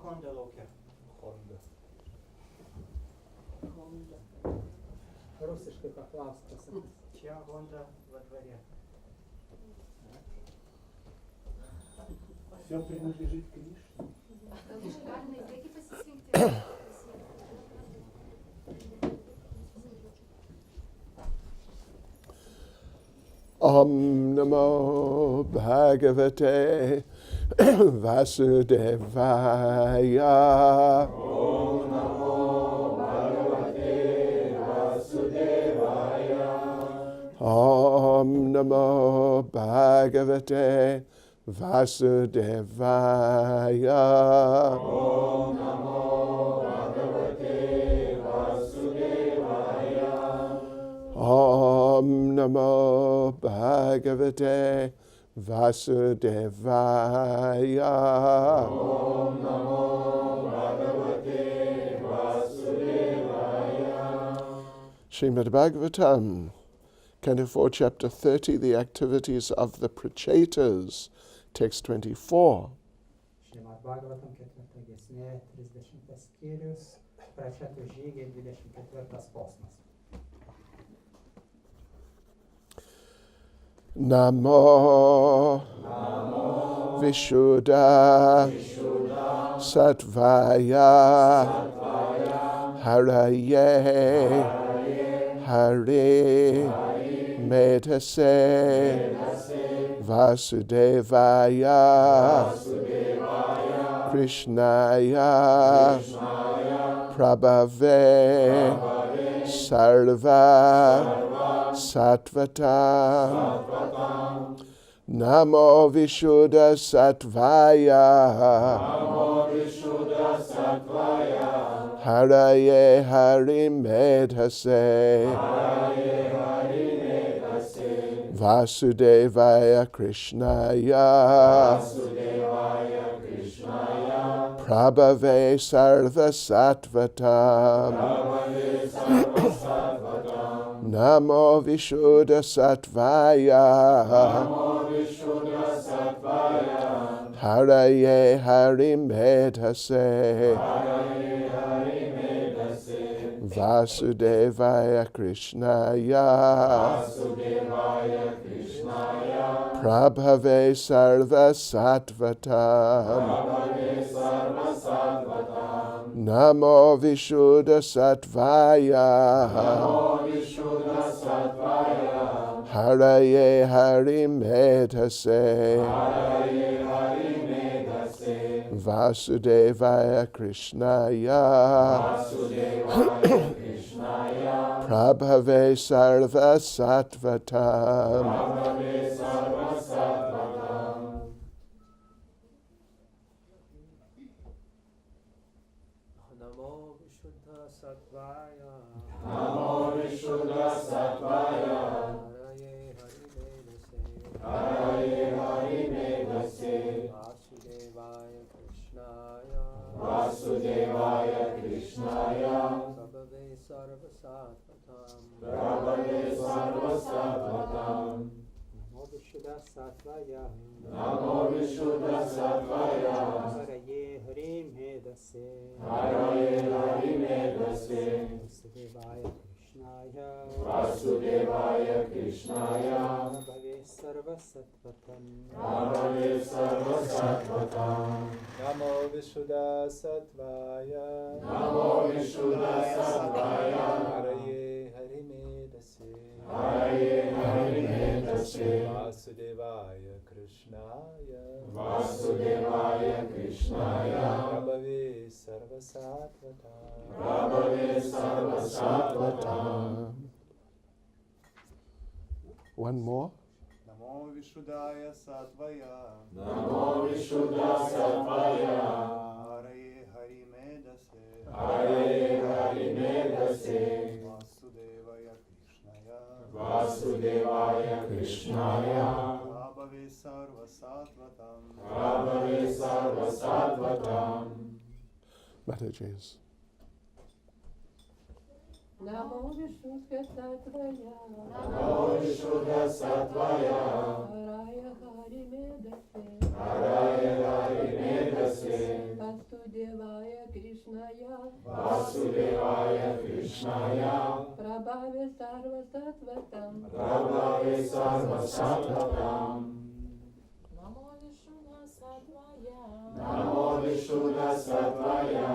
Honda laukia. Honda. Rusiškai paklausk pasakys. Čia Honda va dvare. Все принадлежит Кришне. Galima į priekį pasislinkti. Om Namo Bhagavate Vasudevaya. Om Namo Bhagavate Vasudevaya. Om Namo Bhagavate Vasudevaya. Om Namo Bhagavate Vasudevaya. Om Namo Bhagavate Vasudevaya. Om Namo Bhagavate Vasudevaya. Srimad Bhagavatam, Canto 4, Chapter 30, The Activities of the Prachettas, Text 24. Šrimad Bhagavatam 4 giesmė, 30 skyrius, pračetų žygiai, 24 posmas. Namo Vishuddha Sattvaya Haraye Hari Medhase Vasudevaya Krishnaya Prabhave Sarva Sattvatam Namo Vishuddha Sattvaya Haraye Hari Medhase Vasudevaya Krishnaya Prabhave Sarva Sattvatam Namo Vishuddha Sattvaya Haraye Hari Medhase Vasudevaya Krishnaya Prabhave Sarva Sattvatam Namo Vishuddha Sattvaya Haraye Hari Medhase Vasudevaya Krishnaya Prabhave Sarva Sattvatam Namo Vishuddha Sattvaya Namo Vishuddha Sattvaya Haraye Hari Medhase Haraye Hari Medhase Vasudevaya Krishnaya Vasudevaya Krishnaya Prabhave Sarva Sattvatam Prabhave Sarva Sattvatam Namo Vishuddha Sattvaya Namo Vishuddha Sattvaya Haraye Hari Medhase Haraye Hari Medhase Vasudevaya Krishnaya Vasudevaya Krishnaya Prabhave Sarva Sattvatam Prabhave Sarva Sattvatam Namo Vishuddha Sattvaya Namo Vishuddha Sattvaya Haraye Hari Medhase Haraye Hari Medhase Vasudevaya Krishnaya Vasudevaya Krishnaya Prabhave Sarva Sattvatam Prabhave Sarva Sattvatam. One more. Namo Vishuddhaya Sattvaya Namo Vishuddha Sattvaya Haraye Hari Medhase Haraye Hari Medhase Vasudevaya Krishnaya Vasudevaya Krishnaya Prabhave Sarva Sattvatam Prabhave Sarva Sattvatam. Mataji's. Namo Vishuddha Sattvaya Namo Vishuddha Sattvaya Haraye Hari Medhase Haraye Hari Medhase Vasudevaya Krishnaya, Prabhave sarva sattvatam, Prabhave sarva sattvatam, Namo Vishuddha Sattvaya, Namo Vishuddha Sattvaya,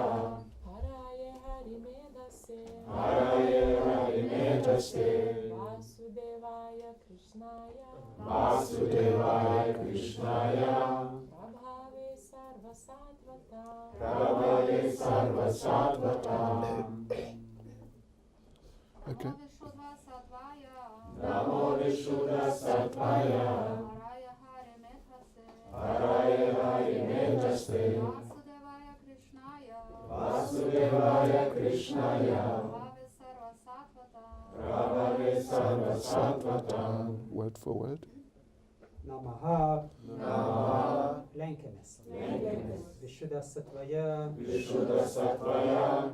Haraye Harimedase, Haraye Harimedase, Vasudevaya Krishnaya, Vasudevaya Krishnaya, Prabhave Sarva Sattvatam, Prabhave sarva sattvatam, Okay. Namo Vishuddha Sattvaya, Namo Vishuddha Sattvaya, Haraya Harimedase, Haraye Harimedase, Vasudevaya Krishnaya, Vasudevaya Krishnaya, Bhave Sarva Sattvatam, Prabhave sarva sattvatam, Word for word. Namaha. Namaha, Lenkiamės. Lenkiamės. Vishuddha Sattvaya. Vishuddha Sattvaya,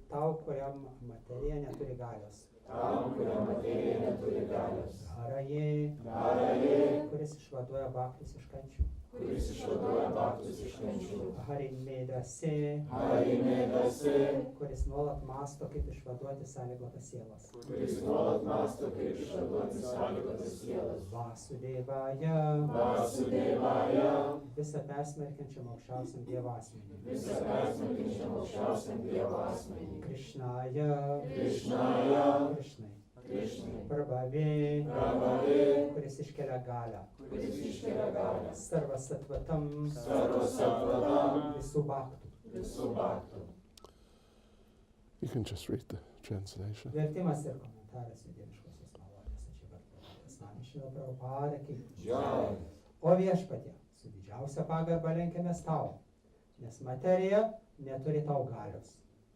Tau, kuriam materija neturi galios. tam, kurio materija neturi galios. Haraje, Haraje, kuris išvaduoja baktus iš kančių. kuris išvaduoja baktus iš kančių. Harimedase, Harimedase, kuris nuolat masto, kaip išvaduoti sąlygotas sielas. kuris nuolat mąsto, kaip išvaduoti sąlygotas sielas. Vasudevaya, Vasudevaya, visą persmerkiančiam aukščiausiam Dievo asmenį. visą persmelkiančiam aukščiausiam Dievo asmenį. Krishnaya, Krishnaya, Krishnai. Krishnai, Prabhave, Prabhave, kuris iškelia galią. kuris iškelia galią. Sarva Sattvatam, Sarva Sattvatam, visų baktų. visų baktų. You can just read the translation. Vertimas ir komentaras į dieviškosios malonės. Ačiū vartotojas. Namišėjo Prabhupada kaip. Jai. O viešpatie, su didžiausia pagarba lenkiamės tau, nes materija neturi tau galios.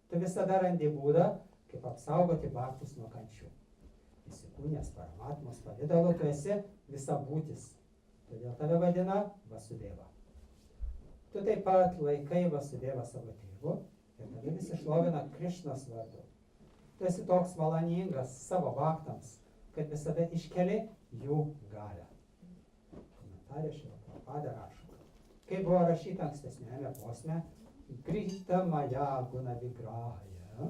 Tu visada randi būdą, kaip apsaugoti baktus nuo kančių. Įsikūnęs Paramatmos pavidalu tu esi visa būtis, todėl tave vadina Vasudeva. Tu taip pat laikai Vasudevą savo tėvu ir tave visi šlovina Krišnos vardu. Tu esi toks maloningas savo baktams, kad visada iškeli jų galią. Komentarė šio Prabhupada rašo, kaip buvo rašyta ankstesnėme posme, Grįžta Maja Guna Vigrahaja,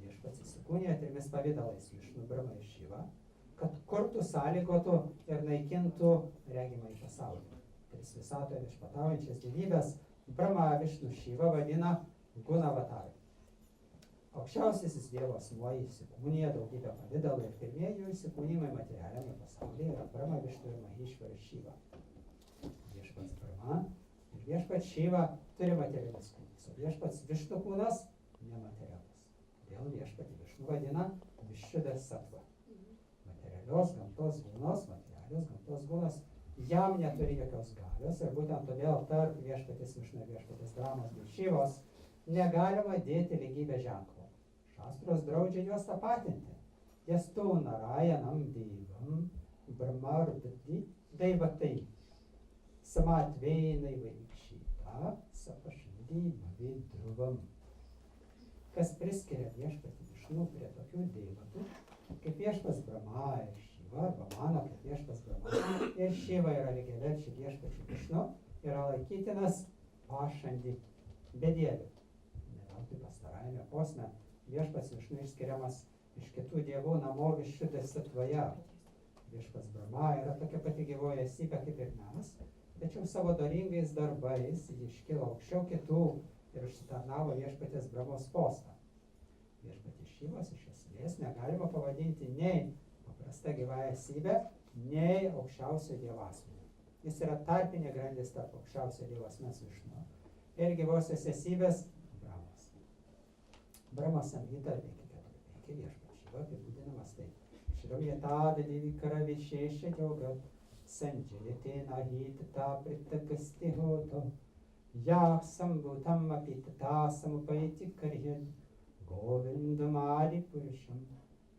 viešpats įsikūnija trimis pavidalais Višnu, Brahma ir Šiva, kad kurtų, sąlygotų ir naikintų regimą į pasaulį. Tris visatoje viešpataujančias gyvybės Brahma, Višnu, Šiva vadina Guna Avatarai. Aukščiausiasis Dievo asmuo įsikūnija daugybę pavidalų ir pirmieji jų įsikūnymai materialiame pasaulyje yra Brahma, Višnu ir Mahishvara Šiva. Viešpats Brahma ir viešpats Šiva turi materialius kūnus, o viešpats Višnu kūnas nematerialus. Todėl viešpatį Višnu vadina Vishuddha Sattva. Materialios gamtos gūnos jam neturi jokios galios ir būtent todėl tarp viešpatės Višnu ir viešpatės Brahmos bei Šivos negalima dėti lygybės ženklo. Šastros draudžia juos tapatinti. Jastu narajanam deivam brahmardati deivatai samatveinai vaikšyta sapašindy mavidruvam. Kas priskiria viešpatį Višnu prie tokių deivatų, kaip viešpas Brahma ir Šiva, arba mano, kad viešpas Brahma ir Šiva yra lygiaverčiai viešpačiai Višnu, yra laikytinas pašandi bedieviu. Neveltui pastarajame posme viešpats Višnu išskiriamas iš kitų dievų Namo Vishuddha Sattvaja. Viešpats Brahma yra tokia pati gyvoji esybė kaip ir mes, tačiau savo doringais darbais jis iškilo aukščiau kitų ir užsitarnavo viešpatės Brahmos postą. Viešpatės Šivos iš esmės negalima pavadinti nei paprasta gyvąja esybė, nei aukščiausio dievo asmenio. Jis yra tarpinė grandis tarp aukščiausio dievo asmens Višnu ir gyvosios esybės Brahmos. Brahmos samhita 5.4.5 viešpats Šiva apibūdinamas taip. Šramyatad divikara višešė yogat sanjayatena hitata pritakasti hoto yah sambhutam apitata samupaiti karyad govindamadi purusham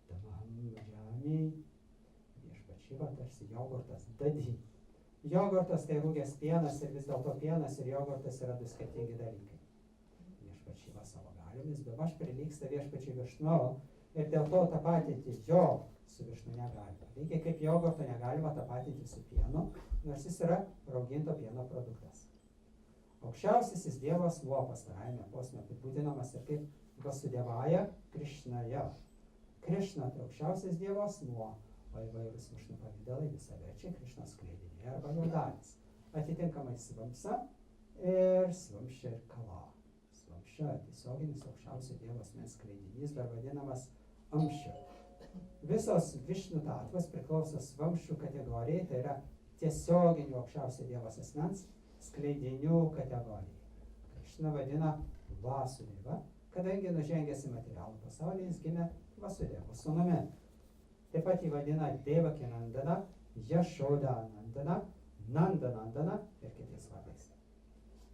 tamaham bhajami. Viešpats Šiva tarsi jogurtas dadi. Jogurtas tai rūgęs pienas ir vis dėlto pienas ir jogurtas yra du skirtingi dalykai. Viešpats Šiva savo galiomis bemaž prilygsta viešpačiui Višnu ir dėl to tapatinti jo su Višnu negalima. Lygiai kaip jogurto negalima tapatinti su pienu, nors jis yra rauginto pieno produktas. Aukščiausiasis Dievo asmuo pastarajame posme apibūdinamas ir kaip Vasudevaya Krishnaja. Krishna tai aukščiausias Dievo asmuo, o įvairūs Višnu pavydalai visaverčiai Krishnos skleidiniai arba jo dalys. Atitinkamai Svamsa ir Svamščia ir Kala. Svamščia tiesioginis aukščiausio Dievo asmens skleidinys, dar vadinamas Amščia. Visos Višnu tatvos priklauso Svamščių kategorijai, tai yra tiesioginių aukščiausio Dievo asmens skleidinių kategorijai. Krishna vadina Vasudeva, kadangi nužengęs į materialų pasaulį, jis gimė Vasudevos sūnumi. Taip pat jį vadina Devaki Nandana, Jašoda Nandana, Nandana ir kitais vardais.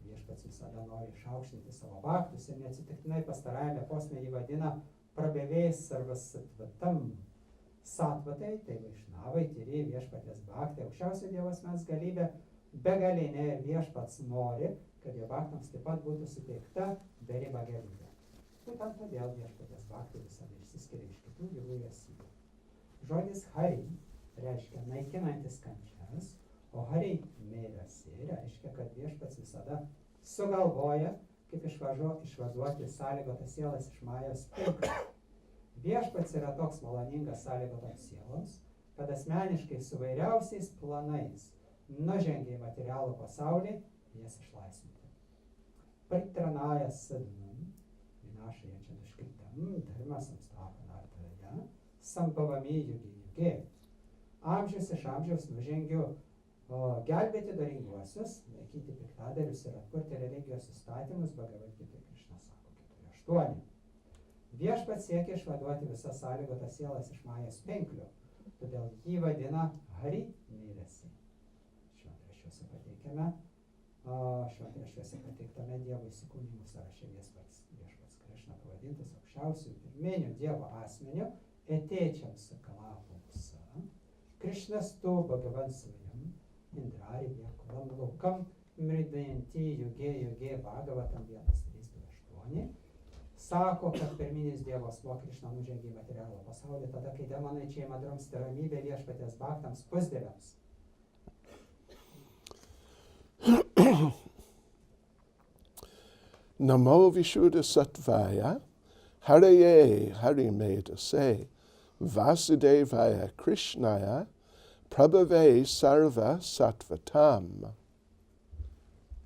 Viešpats visada nori išaukštinti savo baktus ir neatsitiktinai pastarajame posme jį vadina prabėvėjais arba satvatam. Satvatai, tai vaišnavai, tyriai, viešpatės baktai, aukščiausio Dievo asmens galybė, begalinė ir viešpats nori, kad jo baktams taip pat būtų suteikta beriba gerybė. Būtent todėl viešpatės baktai visada išsiskiria iš kitų gyvųjų esybių. Žodis Hari reiškia naikinantis kančias, o Hari mėrasi reiškia, kad viešpats visada sugalvoja, kaip išvaduoti sąlygotas sielas iš Majos pinklio. Viešpats yra toks maloningas sąlygotoms sieloms, kad asmeniškai su vairiausiais planais nužengia į materialų pasaulį jas išlaisvinti. Pritranāja sadunam, vinašajančiam iškritam, dharmas amstapanartaja, sambhavami yugi. Amžius iš amžiaus nužengiu gelbėti daringuosius, laikyti piktadarius ir atkurti religijos įstatymus, Bhagavad-gita Krishna sako 4.8. Viešpats siekia išvaduoti visas sąlygotas sielas iš Majos pinklių, todėl jį vadina Hari mėrasi. Šventraščiuose pateiktame Dievo įsikūnymų sąraše viešpats Krishna pavadintas aukščiausiu pirminiu Dievo asmeniu, etėčiam sakalapusa, Krishnas tu Bhagavan svajam, Indrari Bhyakulam Lokam, Mridayanti Yuge Bhagavatam 1.3.8, sako, kad pirminis Dievo asmuo Krishna nužengė į materialų pasaulį, tada, kai demonai čia ima drumsti ramybę viešpatės baktams pusdieviams. Namo Vishuddha Sattvaya, Haraye Harimedase, Vasudevaya Krishnaya, Prabhave Sarva Sattvatam.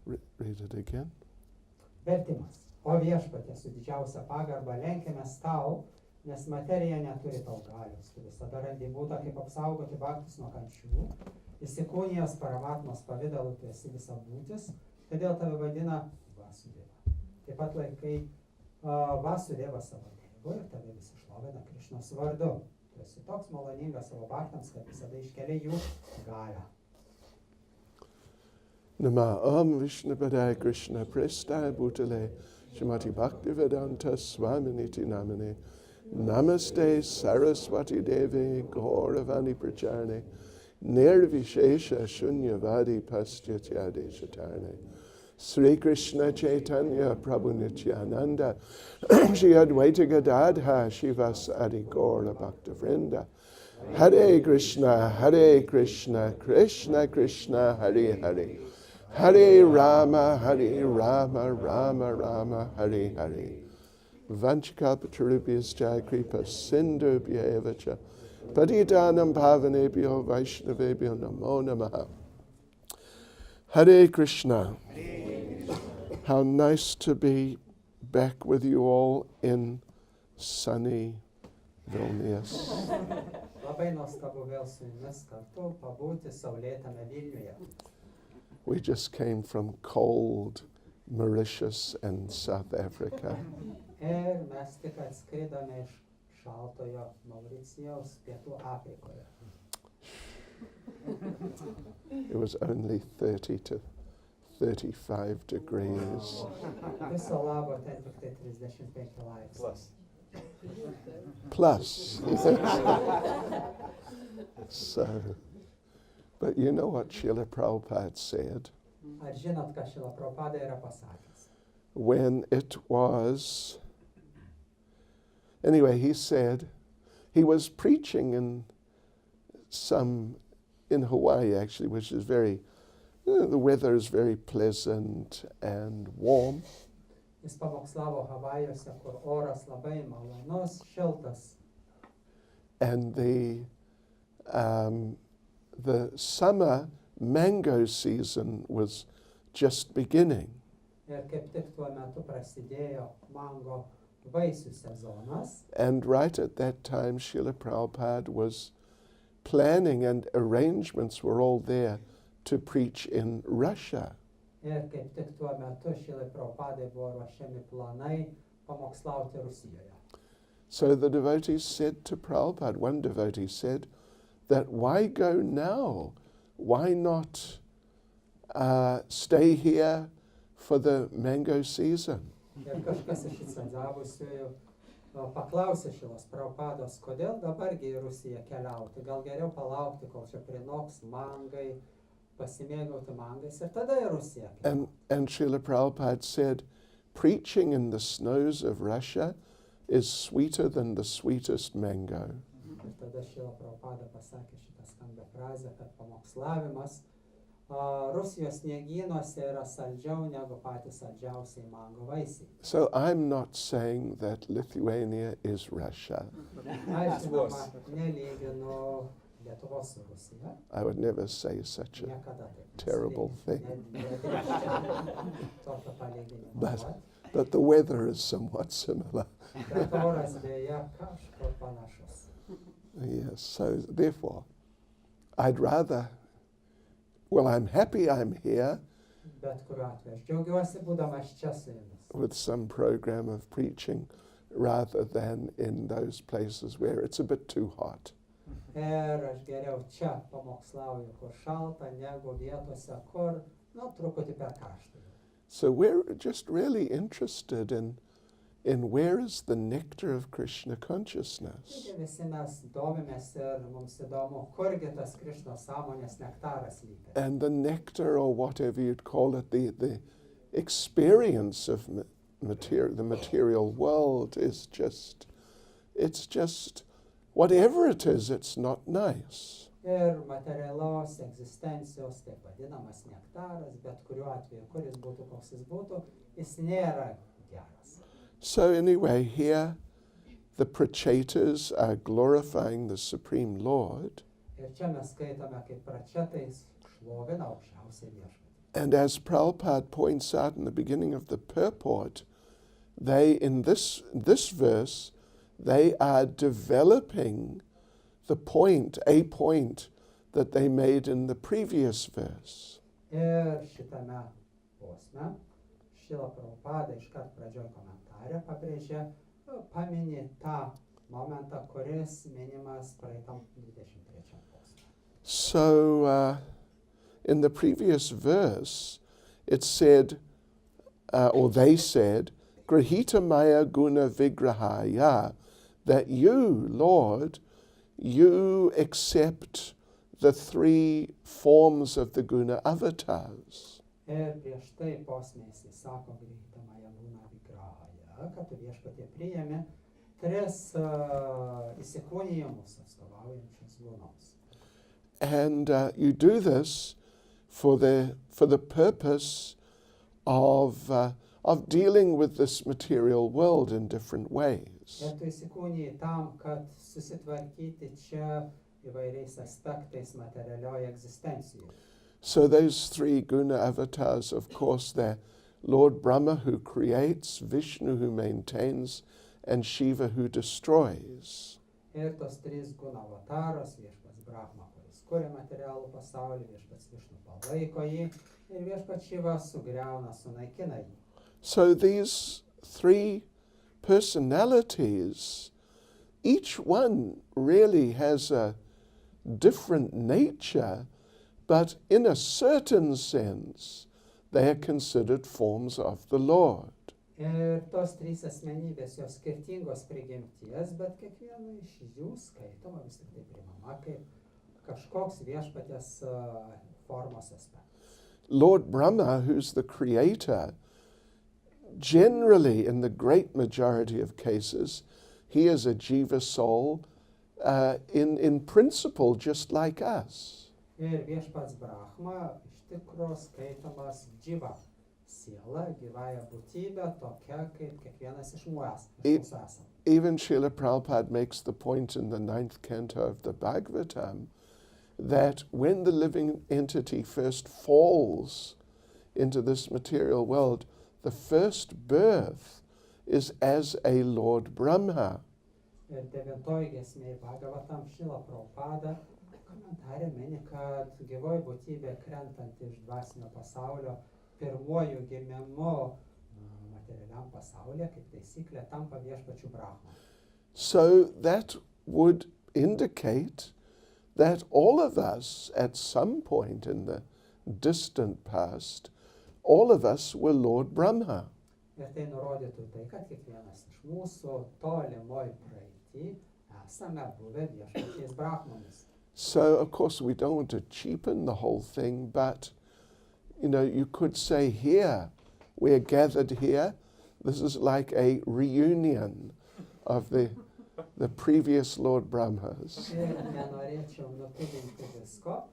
Read it again. Vertimas. O viešpatė, su didžiausia pagarba lenkiamės tau, nes materija neturi tau galios. Tu visada randi būdą, kaip apsaugoti baktus nuo kančių. Įsikūnijęs paramatmos pavidalu, tu esi visa būtis, todėl tave vadina Vasudeva. Taip pat laikai Vasudeva savo tėvu ir tave visi šlovina Krišnos vardu. Tu esi toks maloningas savo baktams, kad visada iškeli jų galią. Nama Om Vishnupadaya Krishna Prestaya Bhutale Shrimati Bhaktivedanta Swaminiti Namane Namaste Saraswati Devi Gauravani Pracharne Nirvishesha Shunyavadi Paschyatyade Shatarne Sri Krishna Chaitanya Prabhu Nityananda Shri Advaita Gadadha Shivas Adi Gaura Bhakta Vrinda Hare Krishna, Krishna Krishna, Hare Hare Hare Rama, Rama Rama, Hare Hare Vanchakapatarubhyascha Kripa Sindhubhyevacha Patitanam Pavanebhyo Vaishnavebhyo Namo Namaha. Hare Krishna. How nice to be back with you all in sunny Vilnius. Labai nuostabu vėl su jumis kartu pabūti saulėtame Vilniuje. We just came from cold Mauritius and South Africa. Ir mes tik atskridome iš šaltojo Mauricijaus Pietų Afrikoje. It was only 30 to 35 degrees. Viso labo ten tik tai 35 laipsniai. Plus. So, but you know what Srila Prabhupada said? Ar žinot, ką Šrila Prabhupada yra pasakęs? When it was, anyway, he said, he was preaching in Hawaii actually, which is very, the weather is very pleasant and warm. Jis pamokslavo Havajuose, kur oras labai malonus, šiltas. And the summer mango season was just beginning. Ir kaip tik tuo metu prasidėjo mango vaisių sezonas. And right at that time, Srila Prabhupada was planning, and arrangements were all there to preach in Russia. Ir kaip tik tuo metu Šilai Prabhupadai buvo ruošiami planai pamokslauti Rusijoje. So the devotees said to Prabhupada, one devotee said, that why go now? Why not stay here for the mango season? Ir kažkas iš įsandzavusiųjų paklausė Šilos Prabhupados, kodėl dabargi į Rusiją keliauti, gal geriau palaukti, kol čia prinoks mangai, pasimėgauti mangais ir tada į Rusiją keliauti. And Srila Prabhupada said, preaching in the snows of Russia is sweeter than the sweetest mango. Ir tada Šila Prabhupada pasakė šitą skambią frazę, kad pamokslavimas Rusijos sniegynuose yra saldžiau negu patys saldžiausiai mango vaisiai. So I'm not saying that Lithuania is Russia. Aš žinoma nelyginu Lietuvos su Rusija. I would never say such a Niekada taip terrible thing. Tokio palyginimo. But the weather is somewhat similar. Bet oras beje kažkur panašus. Yes, so therefore, I'd rather, well, I'm happy I'm here Bet kuriuo atveju aš džiaugiuosi būdamas čia su jumis. with some program of preaching rather than in those places where it's a bit too hot. Ir aš geriau čia pamokslauju, kur šalta, negu vietose, kur, truputį per karšta. So we're just really interested in where is the nectar of Krishna consciousness. Taigi visi mes domimės ir mums įdomu, kurgi tas Krišnos sąmonės nektaras lypi. And the nectar, or whatever you'd call it, the experience of the material world is just, it's just, whatever it is, it's not nice. Ir materialios egzistencijos, taip vadinamas nektaras, bet kuriuo atveju, kuris būtų, koks jis būtų, jis nėra geras. So anyway, here the prachetas are glorifying the Supreme Lord. Ir čia mes skaitome, kaip pračetais šlovina aukščiausią viešpatį. And as Prabhupada points out in the beginning of the purport, they, in this verse, they are developing a point that they made in the previous verse. Ir šitame posme Šila Prabhupada iškart pradžioj komentare pabrėžė, pamini tą momentą, kuris minimas praeitam 23 posme. So in the previous verse, it said, or they said, Grahita Maya Guna Vigrahaya, that you, Lord, you accept the three forms of the Guna avatars. Ir prieš tai posmės jis sako, Grahita Maya Guna Vigrahaya, kad tu viešpatie priėmė tris įsikūnijimus atstovaujančius gunoms. And you do this for the purpose of dealing with this material world in different ways. Ir tu įsikūnijai tam, kad susitvarkyti čia įvairiais aspektais materialioje egzistencijoje. So those three Guna avatars, of course, they're Lord Brahma who creates, Vishnu who maintains, and Shiva who destroys. Ir tos trys Guna avataros, viešpats Brahma, kuris kuria materialų pasaulį, viešpats Višnu palaiko jį ir viešpats Šiva sugriauna, sunaikina jį. So these three personalities, each one really has a different nature, but in a certain sense, they are considered forms of the Lord. Ir tos trys asmenybės, jos skirtingos prigimties, bet kiekviena iš jų skaitoma vis tik tai primama kaip kažkoks viešpaties formos aspektas. Lord Brahma, who's the creator, generally, in the great majority of cases, he is a jiva soul in principle, just like us. Ir viešpats Brahma iš tikro skaitomas dživa siela, gyvąją būtybę, tokia kaip kiekvienas iš mūsų esame. Even Srila Prabhupada makes the point in the 9th canto of the Bhagavatam that when the living entity first falls into this material world, the first birth is as a Lord Brahma. Ir 9 giesmėje Bhagavatam Srila Prabhupada komentarė mini, kad gyvoji būtybė krentant iš dvasinio pasaulio pirmuoju gimimu materialiam pasaulyje, kaip taisyklė, tampa viešpačiu Brahma. So that would indicate that all of us at some point in the distant past, all of us were Lord Brahma. Ir tai nurodytų tai, kad kiekvienas iš mūsų tolimoj praeitį esame buvę viešpačiais Brahmomis. So, of course, we don't want to cheapen the whole thing, but, you could say here, we're gathered here. This is like a reunion of the previous Lord Brahmas. Ir nenorėčiau nutudinti visko,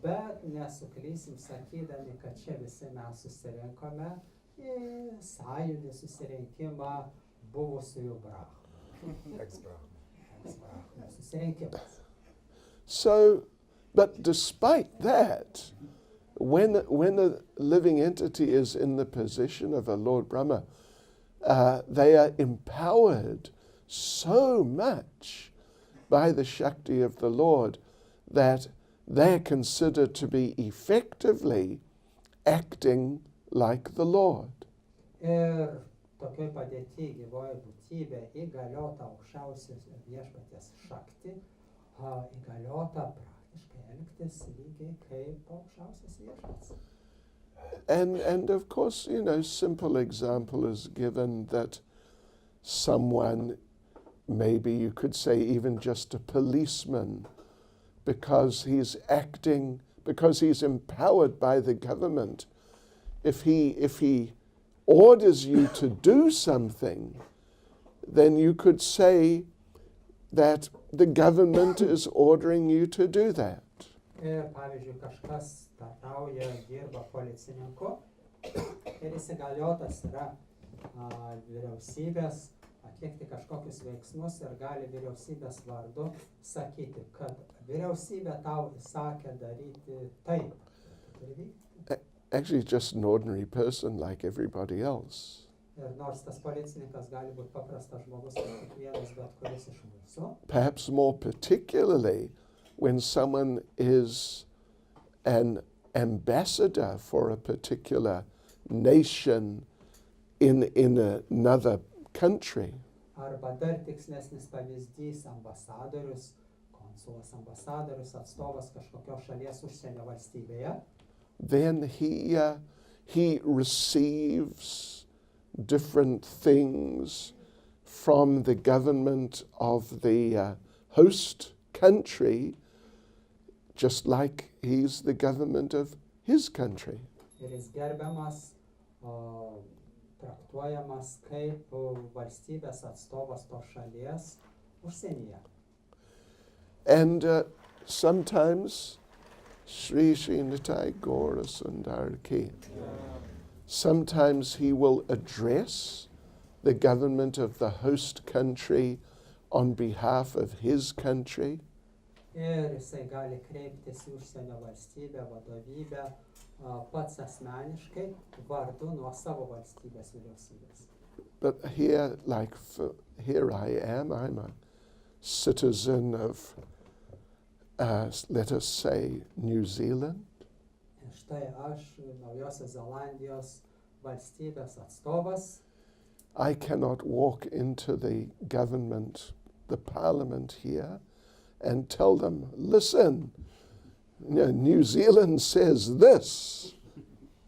bet nesuklysim sakydami, kad čia visi mes susirinkome į sąjūdį susirinkimą buvusiųjų Brahmų. Ex-Brahmų susirinkimas. So, but despite that, when a living entity is in the position of a Lord Brahma, they are empowered so much by the Shakti of the Lord that they're considered to be effectively acting like the Lord. Ir tokioj padėty gyvoji būtybė įgaliota aukščiausios viešpaties Shakti, įgaliota praktiškai elgtis lygiai kaip aukščiausias viešpats. And of course, simple example is given that someone, maybe you could say even just a policeman, because he's empowered by the government, if he orders you to do something, then you could say that the government is ordering you to do that. Ir pavyzdžiui, kažkas tarnauja, dirba policininku ir įsigaliotas yra vyriausybės atlikti kažkokius veiksmus ir gali vyriausybės vardu sakyti, kad vyriausybė tau įsakė daryti taip. Actually, just an ordinary person like everybody else. Ir nors tas policininkas gali būti paprastas žmogus, kaip kiekvienas bet kuris iš mūsų. Perhaps more particularly when someone is an ambassador for a particular nation in another country. Arba dar tikslesnis pavyzdys ambasadorius, konsulas ambasadorius, atstovas kažkokios šalies užsienio valstybėje. Then he receives different things from the government of the host country, just like he's the government of his country. Ir jis gerbiamas, traktuojamas kaip valstybės atstovas tos šalies užsienyje. And sometimes Shri Nitai Gaura Sundar Ki. Sometimes he will address the government of the host country on behalf of his country. Ir jisai gali kreiptis į užsienio valstybę, vadovybę pats asmeniškai vardu nuo savo valstybės vyriausybės. But here, here I am, I'm a citizen of, let us say, New Zealand. Štai aš, Naujosios Zelandijos valstybės atstovas. I cannot walk into the government, the parliament here, and tell them, listen, New Zealand says this.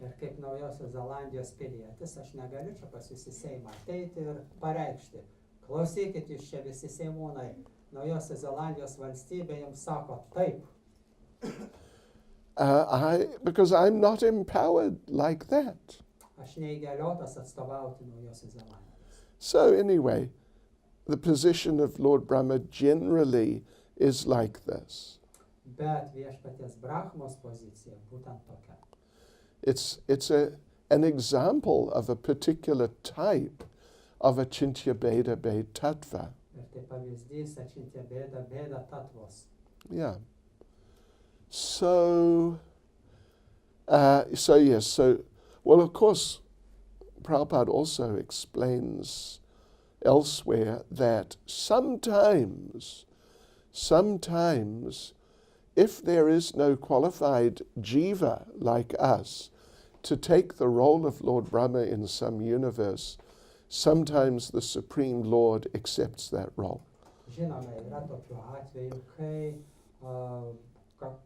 Ir kaip Naujosios Zelandijos pilietis, aš negaliu čia pas jūs į Seimą ateiti ir pareikšti. Klausykit jūs čia visi Seimūnai, Naujosios Zelandijos valstybė jums sako taip. Because I'm not empowered like that. Aš neįgaliotas atstovauti Naujosios Zelandijos. So anyway, the position of Lord Brahma generally is like this. Bet viešpaties Brahmos pozicija būtent tokia. It's an example of a particular type of achintya bheda bhed tattva. Ir tai pavyzdys achintya bheda bheda tatvos. Yeah. So well, of course, Prabhupada also explains elsewhere that sometimes, if there is no qualified jiva like us to take the role of Lord Brahma in some universe, sometimes the Supreme Lord accepts that role. Žinoma, yra tokių atvejų, kai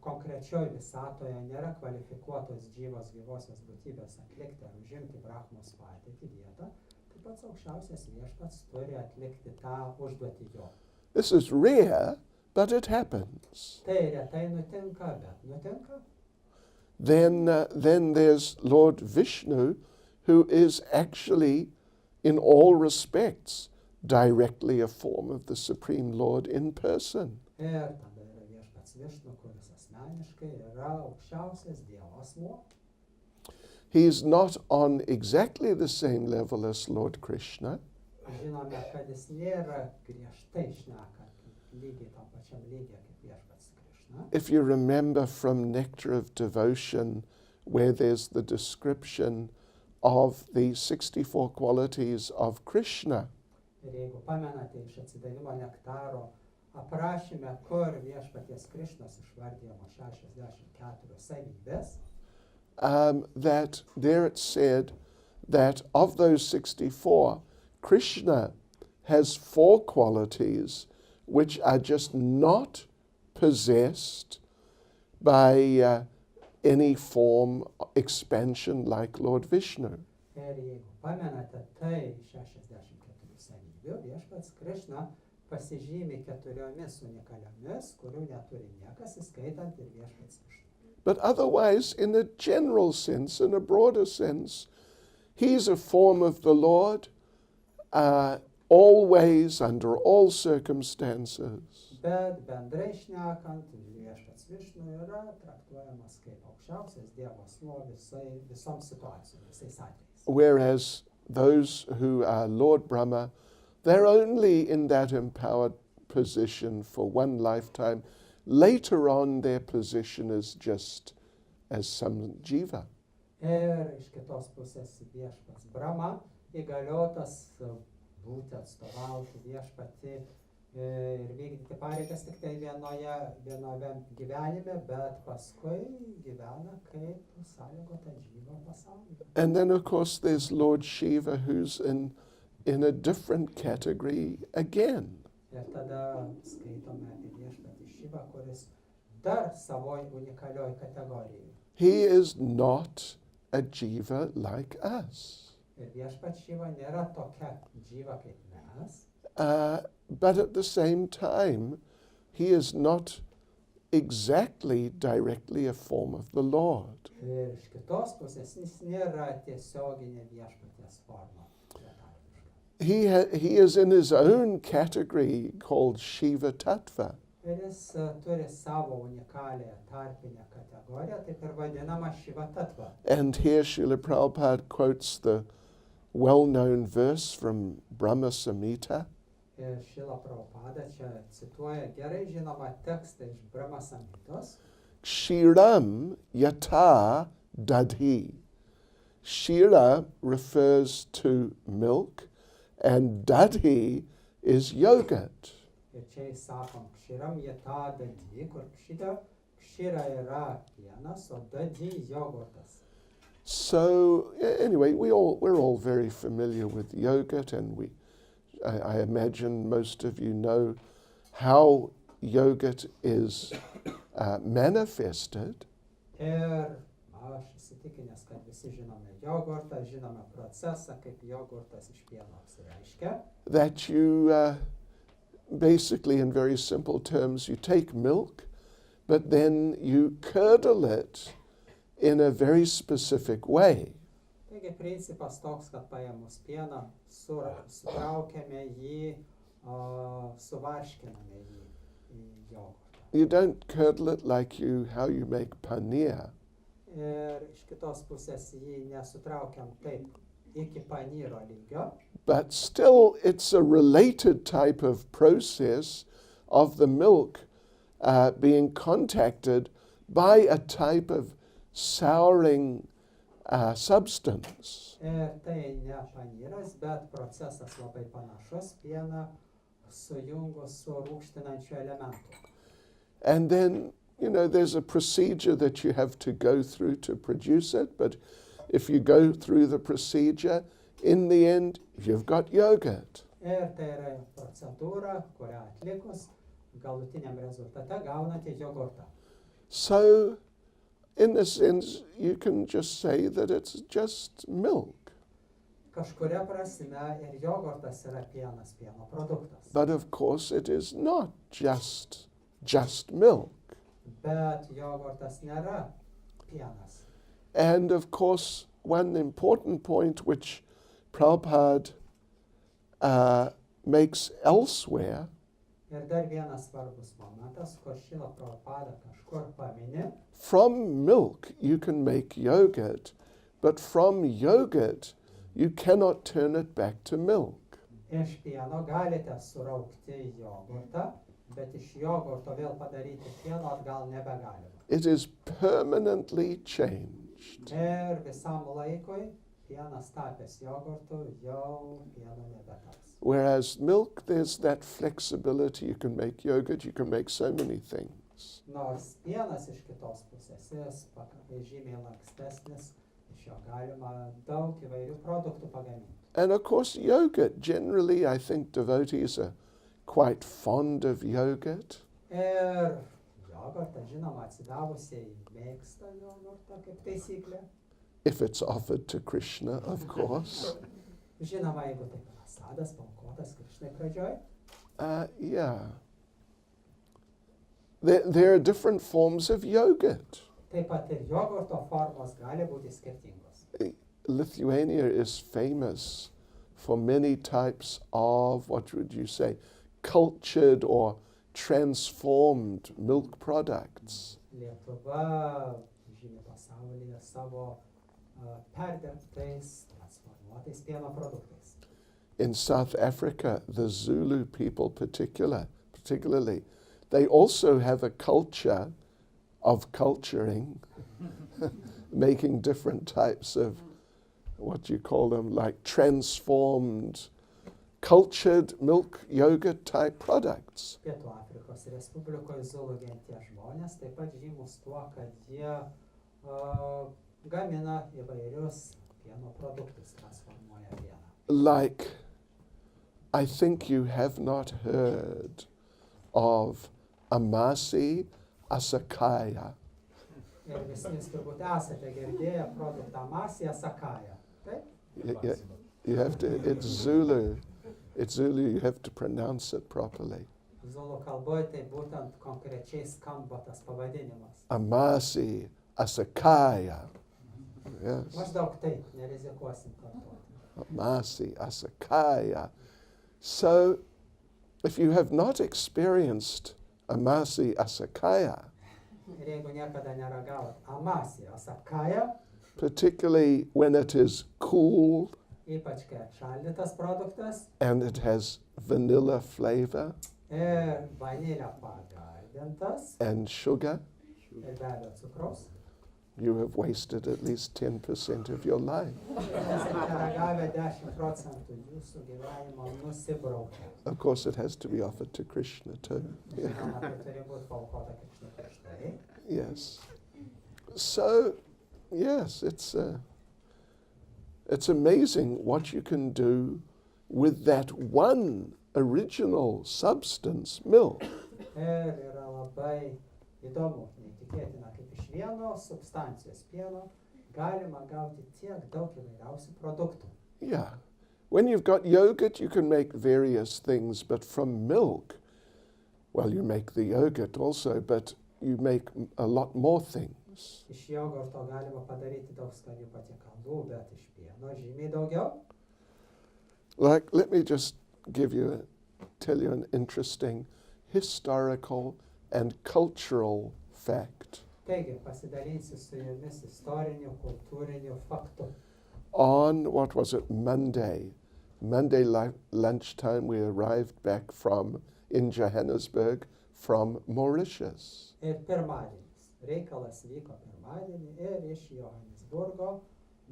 konkrečioj visatoje nėra kvalifikuotos gyvos gyvosios būtybės atlikti ar užimti Brahmos padėtį vietą, tai pats aukščiausias viešpats turi atlikti tą užduotį jo. This is rare, but it happens. Tai retai nutinka, bet nutinka. Then there's Lord Vishnu, who is actually, in all respects, directly a form of the Supreme Lord in person. Ir tada yra viešpats Višnu, kuris asmeniškai yra aukščiausias Dievo asmuo. He is not on exactly the same level as Lord Krishna, Žinome, kad jis nėra griežtai šneka lygiai tam pačiam lygiai kaip viešpats Krišna. if you remember from Nectar of Devotion, where there's the description of the 64 qualities of Krishna. Ir jeigu pamenate iš atsidavimo nektaro aprašyme, kur viešpaties Krišnos išvardijamos 64 savybės, That there it said that of those 64, Krishna has 4 qualities which are just not possessed by any form expansion like Lord Vishnu. ir jeigu pamenate, tai 64 savybių viešpats Krišna pasižymi 4 unikaliomis, kurių neturi niekas, įskaitant ir viešpats Višnu. But otherwise, in a general sense, in a broader sense, he's a form of the Lord, always, under all circumstances. Bet bendrai šnekant, viešpats Višnu yra traktuojamas kaip aukščiausias Dievo asmuo visom situacijom, visais atvejais. Whereas those who are Lord Brahma, they're only in that empowered position for one lifetime. Later on, their position is just as some jiva. Ir iš kitos pusės viešpats Brahma įgaliotas būti atstovauti viešpatį ir vykdyti pareigas tik tai viename gyvenime, bet paskui gyvena kaip sąlygota gyva pasaulyje. And then, of course, there's Lord Shiva, who's in a different category again. Ir tada skaitome apie viešpatį Šivą, kuris dar savoj unikalioj kategorijai. He is not a jiva like us. Ir viešpats Šiva nėra tokia gyva kaip mes, But at the same time, he is not exactly directly a form of the Lord. ir iš kitos pusės jis nėra tiesioginė viešpaties forma. He is in his own category called Shiva Tattva. Ir jis turi savo unikalią tarpinę kategoriją, taip ir vadinama Šiva Tattva. And here Srila Prabhupada quotes the well-known verse from Brahma Samhita. Ir Šrila Prabhupada čia cituoja gerai žinomą tekstą iš Brahma Samhitos. Kshiram yata dadhi. Shira refers to milk, and dadhi is yogurt. Ir čia įsakom, kširam jata dadi, kur kšira yra pienas, o dadi jogurtas. So anyway, we're all very familiar with yogurt, and I imagine most of you know how yogurt is manifested. Ir aš įsitikinęs, kad visi žinome jogurtą, žinome procesą, kaip jogurtas iš pieno apsireiškia. That you basically, in very simple terms, you take milk, but then you curdle it in a very specific way. Taigi principas toks, kad paėmus pieną, sutraukiame jį, suvarškiname jį į jogurtą. You don't curdle it like how you make paneer. Ir iš kitos pusės jį nesutraukiam taip iki panyro lygio, but still it's a related type of process of the milk being contacted by a type of souring substance. ir tai ne panyras, bet procesas labai panašus, pieną sujungus su rūgštinančiu elementu. And then, you know, there's a procedure that you have to go through to produce it, but if you go through the procedure, in the end, you've got yogurt. Ir tai yra procedūra, kurią atlikus galutiniam rezultate gaunate jogurtą. So, in a sense, you can just say that it's just milk. Kažkuria prasme ir jogurtas yra pienas, pieno produktas. But of course, it is not just milk. Bet jogurtas nėra pienas. And of course, one important point which Prabhupada makes elsewhere Ir dar vienas svarbus momentas, kur Šrila Prabhupada kažkur pamini, from milk you can make yogurt, but from yogurt you cannot turn it back to milk. iš pieno galite suraukti jogurtą, bet iš jogurto vėl padaryti pieno atgal nebegalima. It is permanently changed. Ir visam laikui pienas tapęs jogurtu jau pieno nebetaps. Whereas milk, there's that flexibility. You can make yogurt, you can make so many things. Nors pienas iš kitos pusės jis žymiai lankstesnis, iš jo galima daug įvairių produktų pagaminti. And of course, yogurt, generally, I think devotees are quite fond of yogurt. Ir jogurtą, žinoma, atsidavusiai mėgsta jogurtą kaip taisyklė. If it's offered to Krishna, of course. Žinoma, jeigu tai prasadas, paukotas Krišnai pradžioj. Yeah. There are different forms of yogurt. Taip pat ir jogurto formos gali būti skirtingos. Lithuania is famous for many types of, what would you say, cultured or transformed milk products. Lietuva žymi pasaulyje savo perdirbtais, transformuotais pieno produktais. In South Africa, the Zulu people particularly, they also have a culture of culturing, making different types of, what do you call them, like transformed, cultured milk yogurt type products. Pietų Afrikos Respublikoje Zulu genties žmonės taip pat žymus tuo, kad jie gamina įvairius pieno produktus, transformuoja pieną. Like, I think you have not heard of Amasi Asakaya. Ir visi jūs turbūt esate girdėję produktą Amasi Asakaya. Taip? You have to, it's Zulu. It's Zulu, you have to pronounce it properly. Zulu kalboje tai būtent konkrečiai skamba tas pavadinimas. Amasi Asakaya. Yes. Maždaug taip, nerizikuosim kartuoti. Amasi Asakaya. So, if you have not experienced Amasi Asakaya, Ir jeigu niekada neragavot Amasi Asakaya, particularly when it is cool ypač kai atšaldytas produktas and it has vanilla flavor ir vanilė pagardintas and sugar, ir be abejo cukraus, you have wasted at least 10% of your life. esate ragavę 10% jūsų gyvenimo nusibraukę. Of course, it has to be offered to Krishna too. Žinoma, tai turi būti paaukota Krišnai prieš tai. Yes. So, yes, it's amazing what you can do with that one original substance, milk. Ir yra labai įdomu, neįtikėtina, kaip iš vieno substancijos pieno galima gauti tiek daug įvairiausių produktų. Yeah. When you've got yogurt, you can make various things, but from milk, well, you make the yogurt also, but you make a lot more things. Iš jogurto galima padaryti daug skanių patiekalų, bet iš pieno žymiai daugiau. Like, let me just tell you an interesting historical and cultural fact. Taigi, pasidalinsiu su jumis istoriniu, kultūriniu faktu. On, what was it, Monday lunchtime, we arrived back in Johannesburg from Mauritius. Ir pirmadienis. Reikalas vyko pirmadienį ir iš Johannesburgo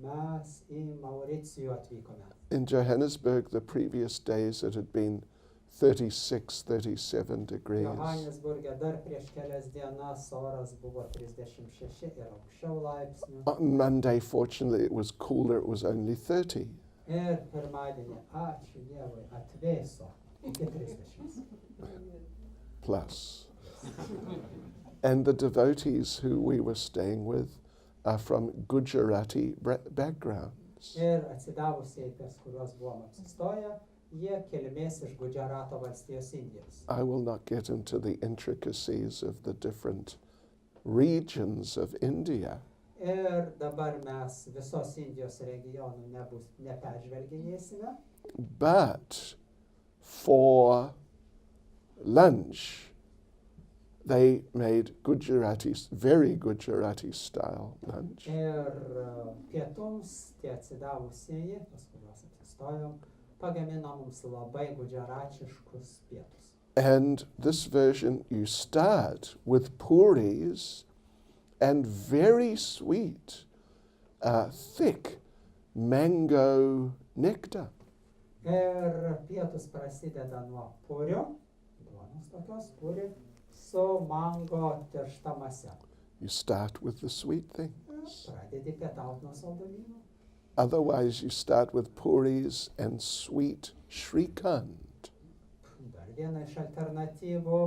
mes į Mauricijų atvykome. In Johannesburg, the previous days, it had been 36, 37 degrees. Johannesburge dar prieš kelias dienas oras buvo 36 ir aukščiau laipsnių. On Monday, fortunately, it was cooler, it was only 30. Ir pirmadienį, ačiū Dievui, atvėso iki 30. Plus. And the devotees who we were staying with are from Gujarati backgrounds. Ir atsidavusiai, pas kuriuos buvom apsistoję, jie kilmės iš Gudžarato valstijos Indijos. I will not get into the intricacies of the different regions of India. Ir dabar mes visos Indijos regionų neperžvelginėsime. But for lunch, they made very Gujarati style lunch. Ir pietums tie atsidavusieji, pas kuriuos apsistojom, pagamino mums labai gudžaračiškus pietus. And this version, you start with puris and very sweet, thick mango nectar. Ir pietus prasideda nuo purio, duonos tokios puri, su mango tiršta mase. You start with the sweet things. Pradedi pietauti nuo saldumynų. Otherwise, you start with puris and sweet shrikant. Dar viena iš alternatyvų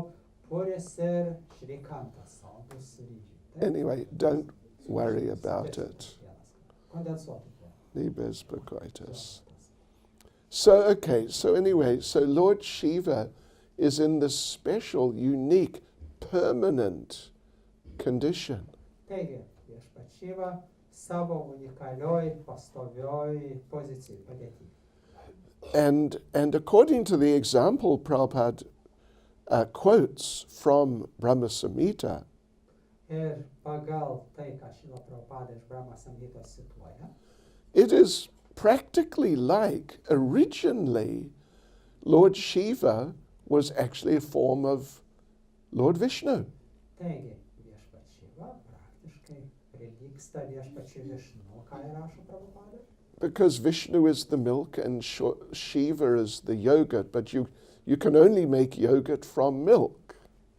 puris ir šrikantas, saldus ryžiai. Anyway, don't worry about it. Kondensuotų. Libes So, okay, so anyway, so Lord Shiva is in this special, unique, permanent condition. Taigi, viešpats Šiva savo unikalioj, pastovioj pozicijai padėti. And according to the example Prabhupada quotes from Brahma Samhita, Ir pagal tai, ką Šiva Prabhupada iš Brahma Samhitos cituoja, it is practically like originally Lord Shiva was actually a form of Lord Vishnu. taigi, viešpats Šiva praktiškai prilygsta viešpačiui Višnu, ką ir rašo Prabhupada. Because Vishnu is the milk and Shiva is the yogurt, but you can only make yogurt from milk.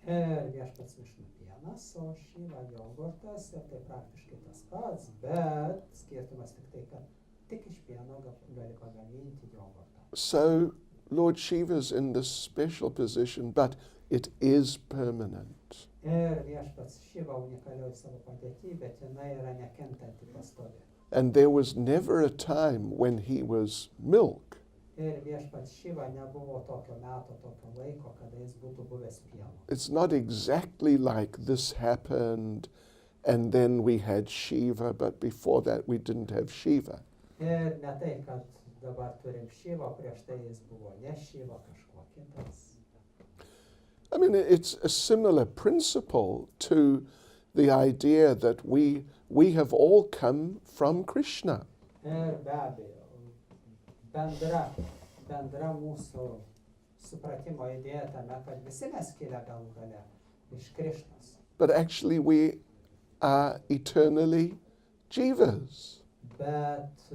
Ir viešpats Višnu pienas, o Šiva jogurtas, ir tai praktiškai tas pats, bet skirtumas tik tai, kad tik iš pieno gali pagaminti jogurtą. So Lord Shiva's in this special position, but it is permanent. Ir viešpats Šiva unikalioj savo padėti, bet jinai yra nekintanti pastovi. And there was never a time when he was milk. Ir viešpats Šiva nebuvo tokio meto, tokio laiko, kada jis būtų buvęs pieno. It's not exactly like this happened and then we had Shiva, but before that we didn't have Shiva. Ir ne tai, kad dabar turim Šivą, prieš tai jis buvo ne Šiva, kažkuo kitas. I mean, it's a similar principle to the idea that we have all come from Krishna. Ir be abejo, bendra mūsų supratimo idėja tame, kad visi mes kilę galų gale iš Krišnos. But actually we are eternally jivas. Bet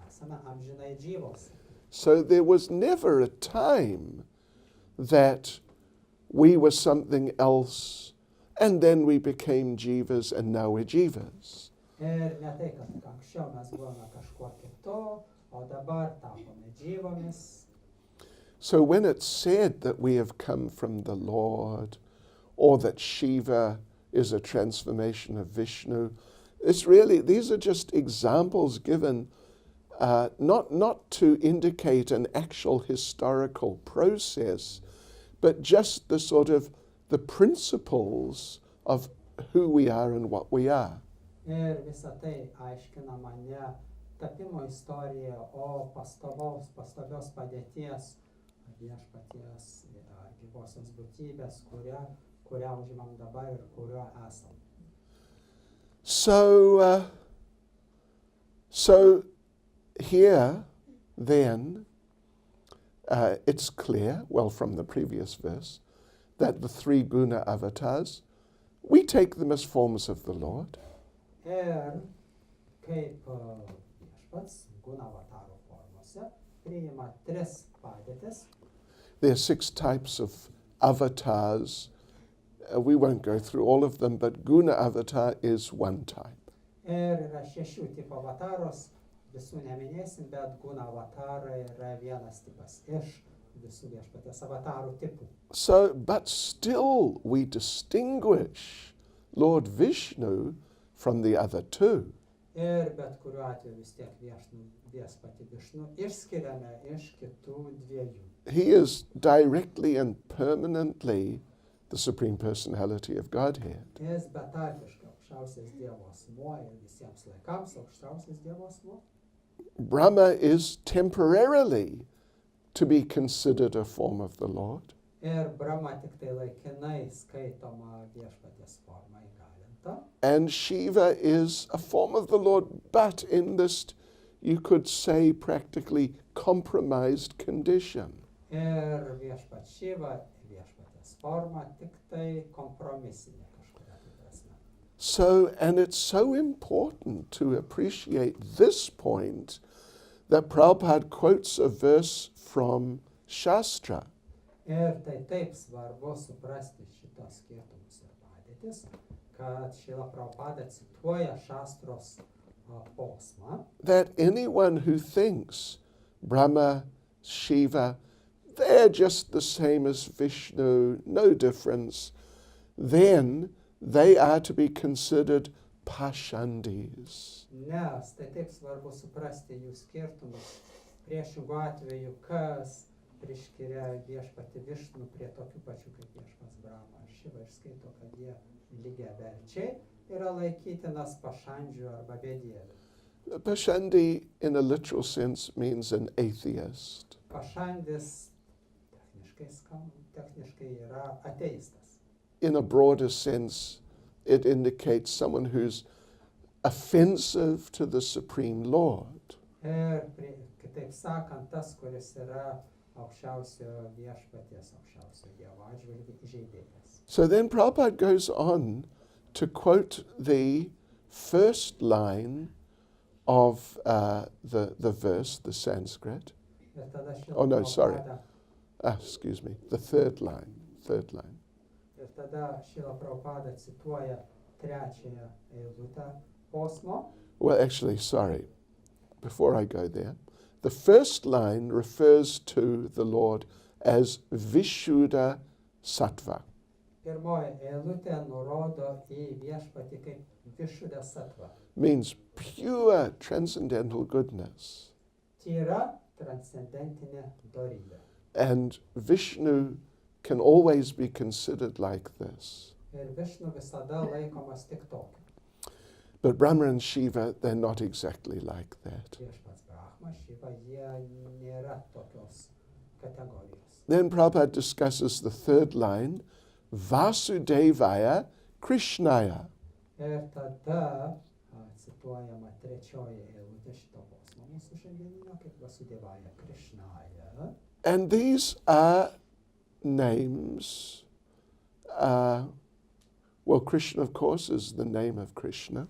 esame amžinai dživos. So there was never a time that we were something else and then we became jivas and now we're jivas. Ir ne tai, kad anksčiau mes buvome kažkuo kitu, o dabar tapome dživomis. So when it's said that we have come from the Lord or that Shiva is a transformation of Vishnu, it's really, these are just examples given not to indicate an actual historical process, but just the sort of the principles of who we are and what we are. Ir visą tai aiškinama ne tapimo istorija, o pastovios padėties viešpaties gyvosios būtybės, kurią užimam dabar ir kurio esam. So here, then, it's clear, well, from the previous verse, that the three Guna avatars, we take them as forms of the Lord. Kaip viešpats Guna avataro formose priima tris padėtis. There are 6 types of avatars. We won't go through all of them, but Guna avatar is one type. Ir yra 6 tipų avataros, visų neminėsim, bet Guna avatarai yra vienas tipas iš visų viešpaties avatarų tipų. So, but still we distinguish Lord Vishnu from the other 2. Ir bet kuriuo atveju vis tiek viešpatį Višnu išskiriame iš kitų 2. He is directly and permanently the Supreme Personality of Godhead. Jis betarpiškai aukščiausias Dievo asmuo ir visiems laikams aukščiausias Dievo asmuo. Brahma is temporarily to be considered a form of the Lord. Ir Brahma tik tai laikinai skaitoma viešpaties forma įgalinta. And Shiva is a form of the Lord, but in this, you could say, practically compromised condition. Ir viešpats Šiva, viešpatės forma, tik tai kompromisinė kažkuria tai prasme. So, and it's so important to appreciate this point that Prabhupada quotes a verse from Shastra. Ir tai taip svarbu suprasti šitos skirtumus ir padėtis, kad Šrila Prabhupada cituoja Šastros posmą. That anyone who thinks Brahma, Shiva, they're just the same as Vishnu, no difference, then they are to be considered pashandis. Nes tai taip svarbu suprasti jų skirtumus. Priešingų atveju, kas priskiria viešpatį Višnu prie tokių pačių kaip viešpats Brahma ar Šiva ir skaito, kad jie lygiaverčiai, yra laikytinas pašandžiu arba bedieviu. Pashandi, in a literal sense, means an atheist. Pašandis techniškai yra ateistas. In a broader sense, it indicates someone who's offensive to the Supreme Lord. Ir kitaip sakant, tas, kuris yra aukščiausio viešpaties, aukščiausio Dievo atžvilgiu įžeidėjas. So then Prabhupada goes on to quote the first line of the verse, the Sanskrit. Ir tada Oh, no, sorry. Prabhupada- Excuse me, the third line. Ir tada Šrila Prabhupada cituoja 3 eilutę posmo. Well, actually, sorry. Before I go there, the first line refers to the Lord as Vishuddha Sattva. Pirmoji eilutė nurodo į viešpatį kaip Vishuddha Sattva. Means pure transcendental goodness. Tyra transcendentinė dorybė. And Vishnu can always be considered like this. Ir Višnu visada laikomas tik tokiu. But Brahma and Shiva, they're not exactly like that. Viešpats Brahma, Šiva, jie nėra tokios kategorijos. Then Prabhupada discusses the third line, Vasudevaya Krishnaya. Ir tada cituojama 3 eilutė šito posmo mūsų šiandieninio, kaip Vasudevaya Krishnaya. And these are names. Well, Krishna, of course, is the name of Krishna.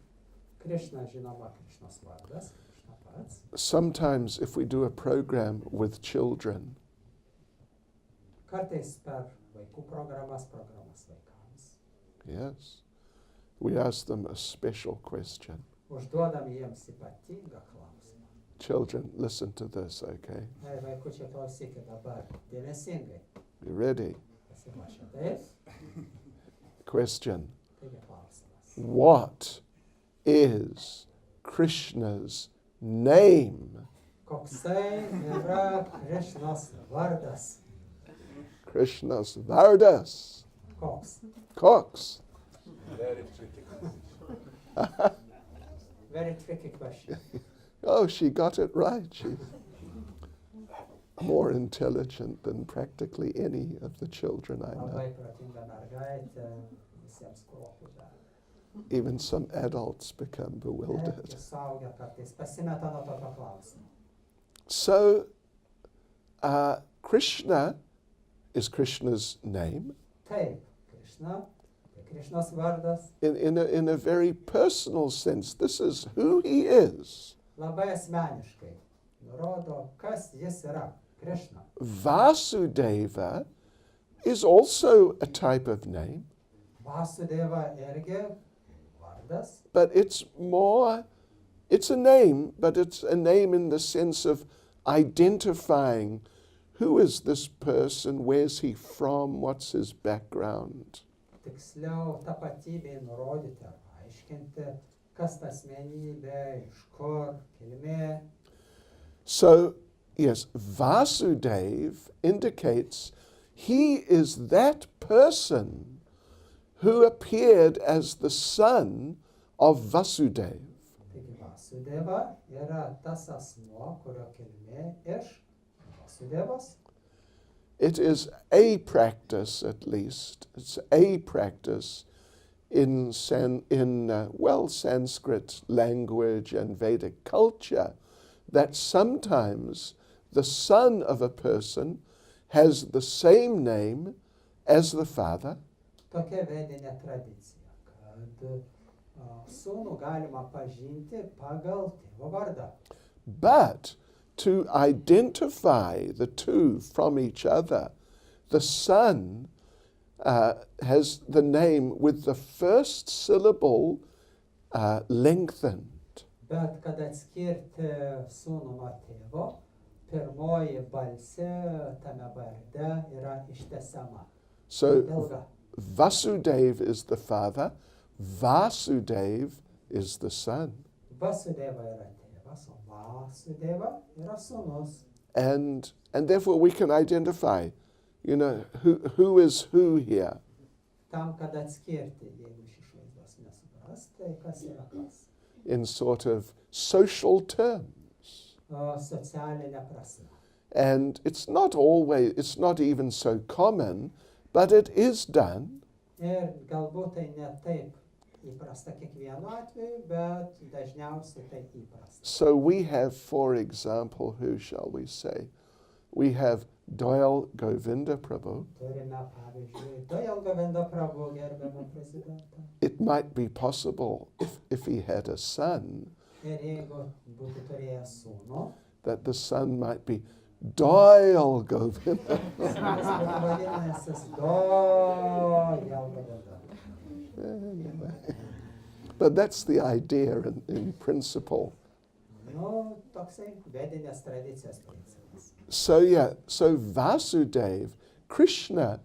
Krishna, žinoma, Krishnos vardas, Krishna pats. Sometimes if we do a program with children, Kartais per vaikų programas vaikams. yes, we ask them a special question. Užduodam jiems ypatingą klausimą. Children, listen to this, okay? Ei, vaikučiai, klausykit dabar dėmesingai. You ready? Pasiruošę. Taip? Question. Taigi klausimas. What is Krishna's name? Koksai yra Krishnos vardas? Krishna's Vardas. Koks? Cox. Very tricky question. Oh, she got it right. She's more intelligent than practically any of the children I know. Labai protinga mergaitė, visiems kruopų davė. even some adults become Ir bewildered. suaugę kartais pasimeta nuo tokio klausimo. So, Krishna is Krishna's name Taip, Krišna, tai Krišnos vardas, in a very personal sense. This is who he is. labai asmeniškai nurodo, kas jis yra, Krišna. Vasudeva is also a type of name, Vasudeva irgi vardas, but it's a name, but it's a name in the sense of identifying who is this person, where's he from, what's his background. tiksliau tapatybei nurodyti ar aiškinti, kas ta asmenybė, iš kur, kilmė. So, yes, Vasudev indicates he is that person who appeared as the son of Vasudev. Taigi Vasudeva yra tas asmuo, kurio kilmė iš Vasudevos. It is a practice, at least. It's a practice in Sanskrit language and Vedic culture that sometimes the son of a person has the same name as the father, Tokia vedinė tradicija, kad sūnų galima pažinti pagal tėvo vardą. but to identify the two from each other, the son has the name with the first syllable lengthened. Bet kad atskirti sūnų nuo tėvo, pirmoji balsė tame varde yra ištęsiama. So Ilga. Vasudev is the father, Vasudev is the son. Vasudeva yra tėvas, o Vasudeva yra sūnus. And therefore we can identify, who is who here. Tam, kad atskirti, jeigu iš išvaizdos nesupras, tai kas yra kas. In sort of social terms. Socialinė prasme. And it's not even so common, but it is done. Ir galbūt tai ne taip įprasta kiekvienu atveju, bet dažniausiai tai įprasta. So we have, for example, who shall we say? We have Doyle Govinda Prabhu. Turime, pavyzdžiui, Doyle Govinda Prabhu, gerbiamą prezidentą. It might be possible if he had a son, Ir jeigu būtų turėjęs sūnų, that the son might be Doyle Govinda. sūnus būtų vadinęsis Doyle Govinda. But that's the idea in principle. Nu, toksai vedinės tradicijos principas. So Vasudev, Krishna,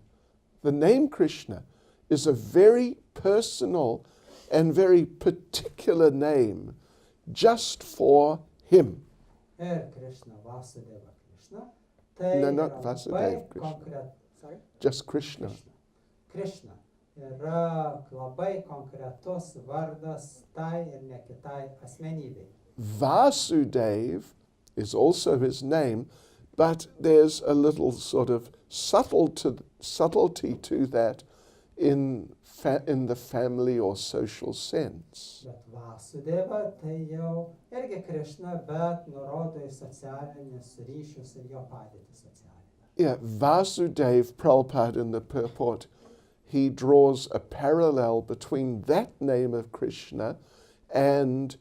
the name Krishna, is a very personal and very particular name just for him. Ir Krishna, Vasudeva Krishna, tai No, yra not Vasudev labai Krishna. Sorry? Just Krishna. Krishna yra labai konkretus vardas tai ir ne kitai asmenybei. Vasudev is also his name, but there's a little sort of subtlety to that in the family or social sense. Bet Vasudeva tai jau irgi Krishna, bet nurodo į socialinius ryšius ir jo padėtį socialinę. Yeah, Vasudev, Prabhupada in the purport, he draws a parallel between that name of Krishna and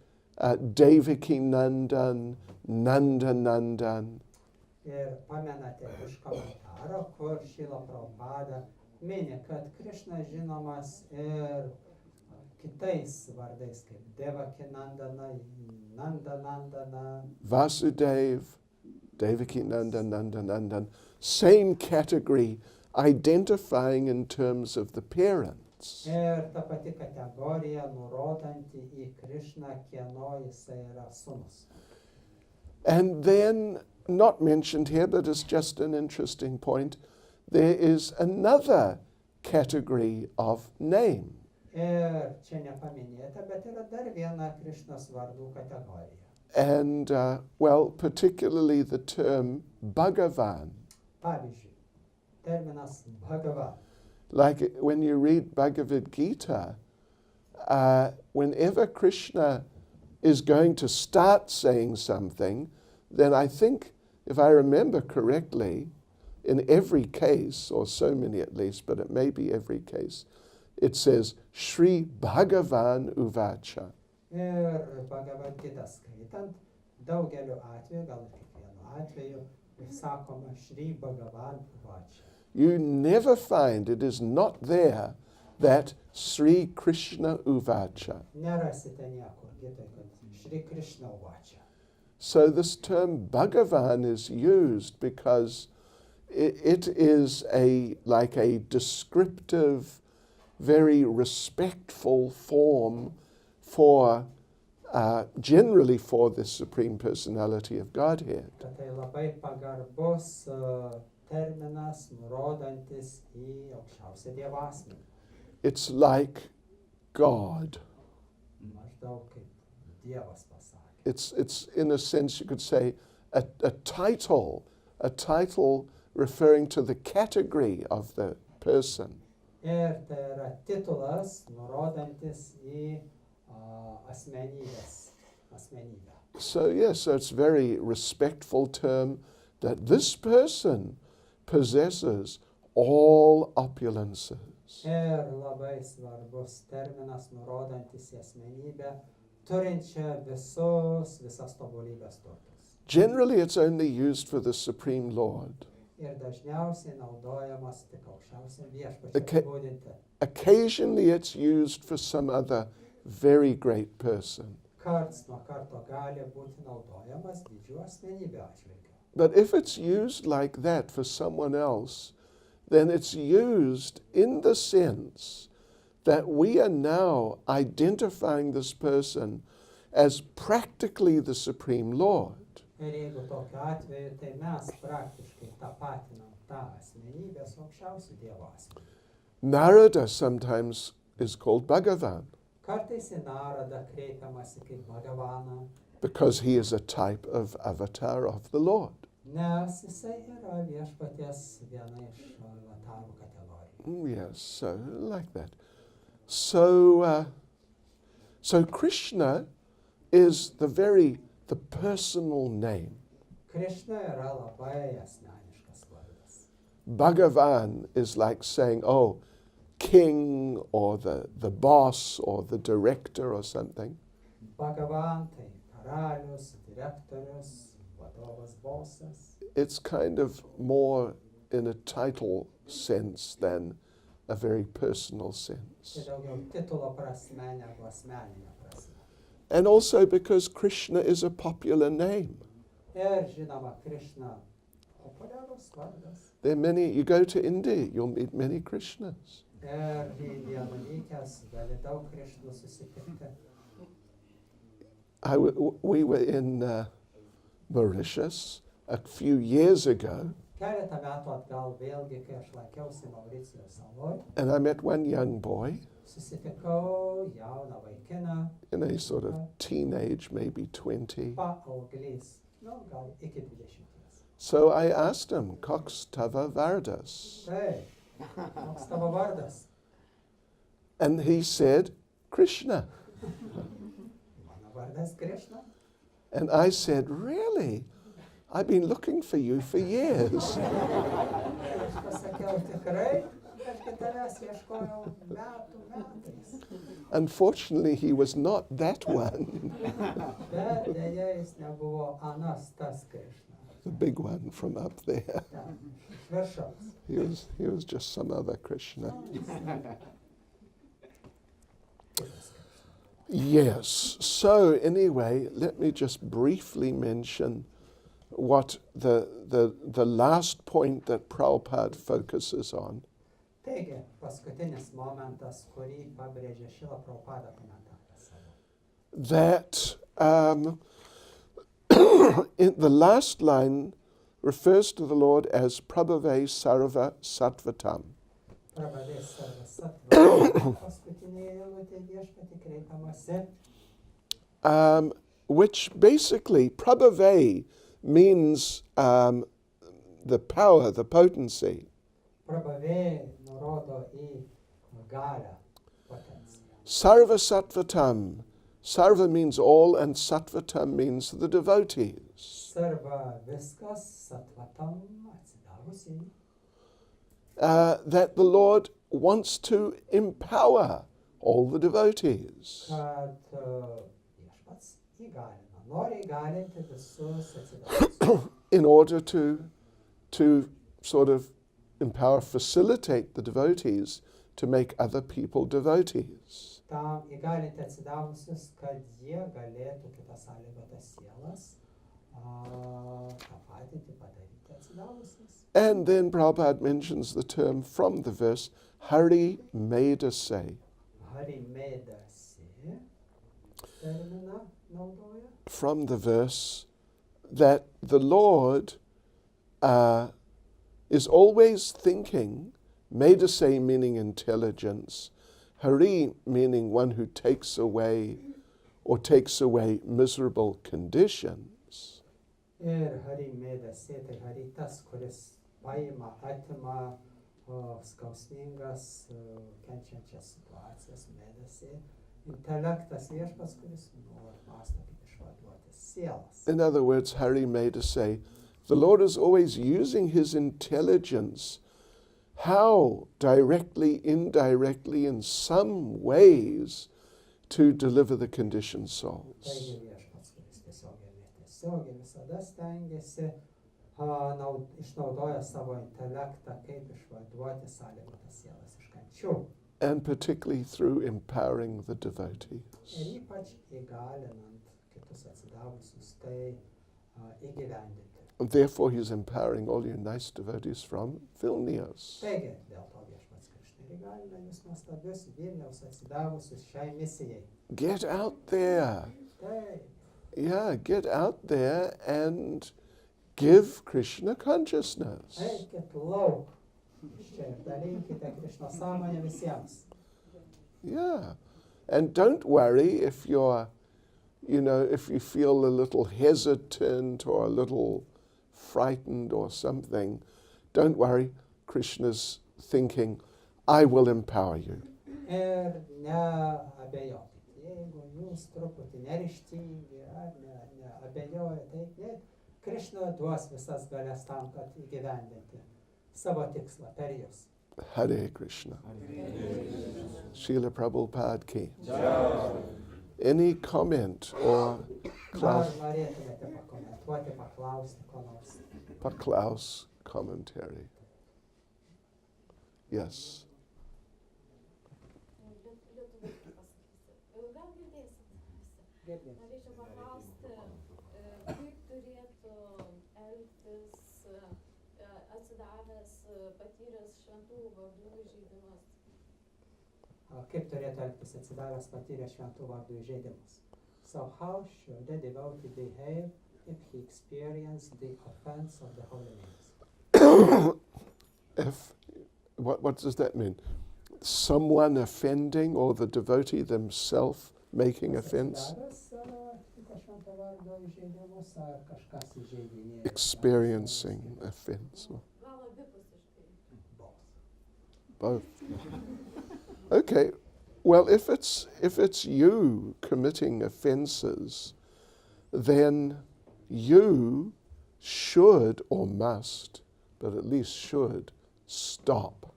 Devaki Nandan, Nandan. Ir pamenate iš komentaro, kur Šrila Prabhupada mini, kad Krishna žinomas ir kitais vardais, kaip Devaki Nandana, Nandana. Vasudev, Devaki Nandan. Same category, identifying in terms of the parents. Ir ta pati kategorija nurodanti į Krishną, kieno jisai yra sūnus. And then, not mentioned here, but it's just an interesting point, there is another category of name. Ir čia nepaminėta, bet yra dar viena Krishnos vardų kategorija. And, particularly the term Bhagavan. Pavyzdžiui, terminas Bhagavan. Like when you read Bhagavad Gita, whenever Krishna is going to start saying something, then I think, if I remember correctly, in every case, or so many at least, but it may be every case, it says, Shri Bhagavan Uvacha. Ir Bhagavad Gita skaitant, daugeliu atveju, gal ir kiekvienu atveju, sakoma Shri Bhagavan Uvacha. You never find, it is not there, that Sri Krishna Uvacha. Nerasite niekur Gitoj, kad Shri Krishna Uvacha. So this term Bhagavan is used because it is like a descriptive, very respectful form for, generally for the Supreme Personality of Godhead. Kad tai labai pagarbus terminas, nurodantis į aukščiausią Dievo asmenį. It's like God. Maždaug kaip Dievas pasakė. It's in a sense, you could say, a title referring to the category of the person. Ir tai yra titulas, nurodantis į asmenybę. So yes, so it's a very respectful term that this person possesses all opulences. Ir labai svarbus terminas, nurodantis į asmenybę, turinčią visas tobulybės turtus. Generally, it's only used for the Supreme Lord. Ir dažniausiai naudojamas tik aukščiausiam viešpačiui Okay. apibūdinti. Occasionally, it's used for some other very great person. Karts nuo karto gali būti naudojamas didžių asmenybių atžvilgiu. But if it's used like that for someone else, then it's used in the sense that we are now identifying this person as practically the Supreme Lord. Ir jeigu tokiu atveju, tai mes praktiškai tapatinam tą asmenybę su aukščiausiu Dievo asmeniu. Narada sometimes is called Bhagavan Kartais į Naradą kreipiamasi kaip Bhagavaną, because he is a type of avatar of the Lord. nes jisai yra viešpaties viena iš avatarų kategorijų. Yes, so like that. So Krishna is the personal name. Krishna yra labai asmeniškas vardas. Bhagavan is like saying, oh, king or the boss or the director or something. Bhagavan tai karalius, direktorius, vadovas, bosas. It's kind of more in a title sense than a very personal sense. Tai daugiau titulo prasme negu asmeninė prasme. And also because Krishna is a popular name. Ir žinoma, Krishna populiarus vardas. There are many, you go to India, you'll meet many Krishnas. Ir į Indiją nuvykęs gali daug Krishnų susitikti. We were in Mauritius a few years ago, Keletą metų atgal vėlgi, kai aš lankiausi Mauricijaus saloj, and I met one young boy susitikau jauną vaikiną, in a sort of teenage, maybe 20. paauglys, gal iki 20. So I asked him, Koks tava vardas? Taip, koks tavo vardas? And he said, Krishna. Mano vardas Krishna. And I said, really? I've been looking for you for years. Aš pasakiau, tikrai, aš tavęs ieškojau metais. Unfortunately, he was not that one, Bet deja jis nebuvo anas tas Krishna. the big one from up there. Ten, iš viršaus. He was just some other Krishna. Yes. So anyway, let me just briefly mention what the last point that Prabhupada focuses on. Taigi, paskutinis momentas, kurį pabrėžė Šrila Prabhupada komentaruose. That in the last line refers to the Lord as Prabhave Sarva Sattvatam. Prabhavė sarva sattva. Paskutinėje eilutėje viešpatį kreipiamasi. Which basically, Prabhave means the power, the potency. Prabhavė nurodo į galią, potenciją. Sarva Sattvatam. Sarva means all and Sattvatam means the devotees. Sarva viskas, Sattvatam atsidavusiai. That the Lord wants to empower all the devotees. Kad viešpats įgalina, nori įgalinti visus atsidavusius. In order to sort of empower, facilitate the devotees to make other people devotees. Tam įgalinti atsidavusius, kad jie galėtų kitas sąlygotas sielas tapatinti, padaryti atsidavusius. And then Prabhupada mentions the term from the verse, Hari Medase. Hari Medase terminą naudoja. From the verse that the Lord is always thinking, Medase meaning intelligence, Hari meaning one who takes away miserable conditions. Hari Medase, tai Hari tas, kuris paima, atima skausmingas, kenčiančias situacijas, Medase. Intelektas viešpats, kuris nuolat mąsto, kaip išvaduoti sielas. In other words, Hari Medase, the Lord is always using his intelligence. How? Directly, indirectly, in some ways, to deliver the conditioned souls. Taigi viešpats, kuris tiesiogiai visada stengiasi, išnaudoja savo intelektą, kaip išvaduoti sąlygotas sielas iš kančių. And particularly through empowering the devotees. Ir ypač įgalinant kitus atsidavusius tai įgyvendinti. And therefore he's empowering all you nice devotees from Vilnius. Taigi, dėl to viešpats Krišna ir įgalina jūs nuostabius Vilniaus atsidavusius šiai misijai. Get out there. Taip. Yeah, get out there and give Krishna consciousness. Eikit lauk. Iš čia ir dalinkite Krišnos sąmonę visiems. Yeah. And don't worry if you're, if you feel a little hesitant or a little frightened or something. Don't worry. Krishna's thinking, I will empower you. Ir neabejokit. Jeigu jūs truputį neryžtingi ar neabejojate, tai Krishna duos visas galias tam, kad įgyvendinti savo tikslą per jūs. Hare Krishna. Srila Prabhupada ki. Any comment or Norėtumėte pakomentuoti, paklausti, ko nors? Paklaus commentary. Yes. Gal girdėsit? Norėčiau paklausti, kaip turėtų elgtis atsidavęs, patyręs šventų vardų įžeidimus? Kaip turėtų elgtis atsidavęs, patyręs šventų vardų įžeidimus? So how should a devotee behave if he experienced the offense of the holy names? What does that mean? Someone offending or the devotee themselves making offense? Experiencing offense. Both. Okay. Well, if it's you committing offenses, then you should or must, but at least should, stop.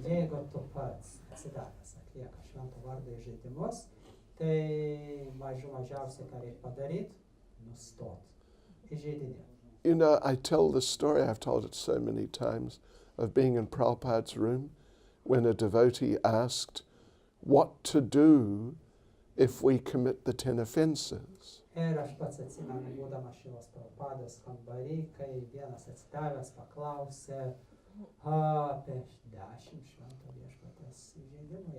Jeigu tu pats atsidavęs atlieka švento vardo įžeidimus, tai mažiausiai ką reikia padaryti, nustot, įžeidinėti. I tell this story, I've told it so many times, of being in Prabhupada's room when a devotee asked what to do if we commit the 10 offenses. Ir aš pats atsimenu, būdamas Šilos Prabhupados kambarį, kai vienas atsidavęs paklausė apie 10 švento viešpaties įžeidimų,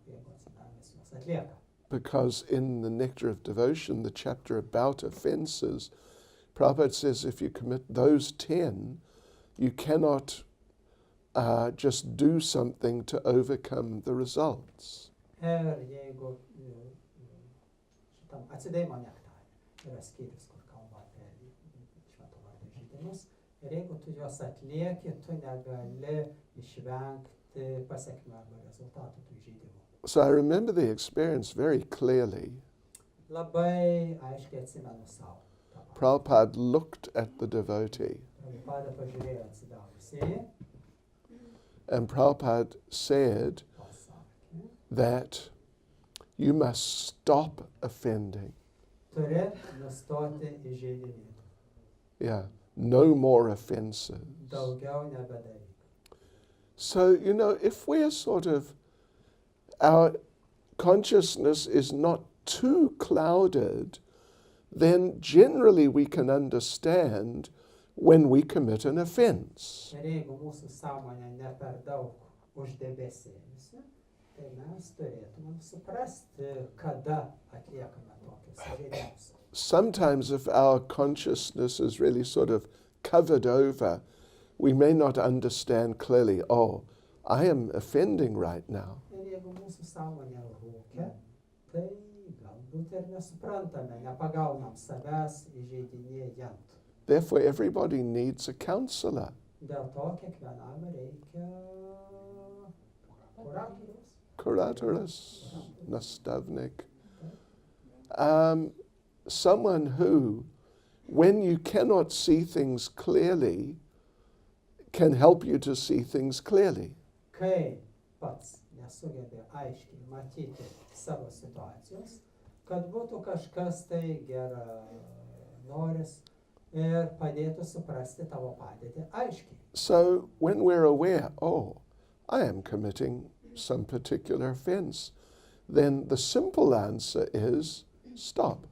jeigu atsidavęs juos atlieka. Because in the Nectar of Devotion, the chapter about offenses, Prabhupada says if you commit those 10, you cannot just do something to overcome the results. Ir jeigu šitam atsidavimo nektarė yra skyrius, kur kalba apie švento vardo įžeidimus, ir jeigu tu juos atlieki, tu negali išvengti suprasti pasiekmių arba rezultatų tų įžeidimų. So I remember the experience very clearly. Labai aiškiai atsimenu savo. Prabhupada looked at the devotee Prabhupada pažiūrėjo atsidavusį, and Prabhupada said pasakė, that you must stop offending. turi nustoti įžeidinėti. Yeah, no more offenses. Daugiau nebedaryk. So, you know, if we're sort of, our consciousness is not too clouded, then generally we can understand when we commit an offense. Ir jeigu mūsų sąmonė ne per daug uždebesėjusi, tai mes turėtumėm suprasti, kada atliekame tokius įžeidimus. Sometimes if our consciousness is really sort of covered over, we may not understand clearly, oh, I am offending right now. Ir jeigu mūsų sąmonė rūkia, tai galbūt ir nesuprantame, nepagaunam savęs įžeidinėjant. Therefore, everybody needs a counselor. Dėl to kiekvienam reikia kuratoriaus. Kuratoris, nastavnik. Someone who, when you cannot see things clearly, can help you to see things clearly. Kai pats nesugebė aiškiai matyti savo situacijos, kad būtų kažkas tai geranoris ir padėtų suprasti tavo padėtį aiškiai. So when we're aware, oh, I am committing some particular offense, then the simple answer is stop.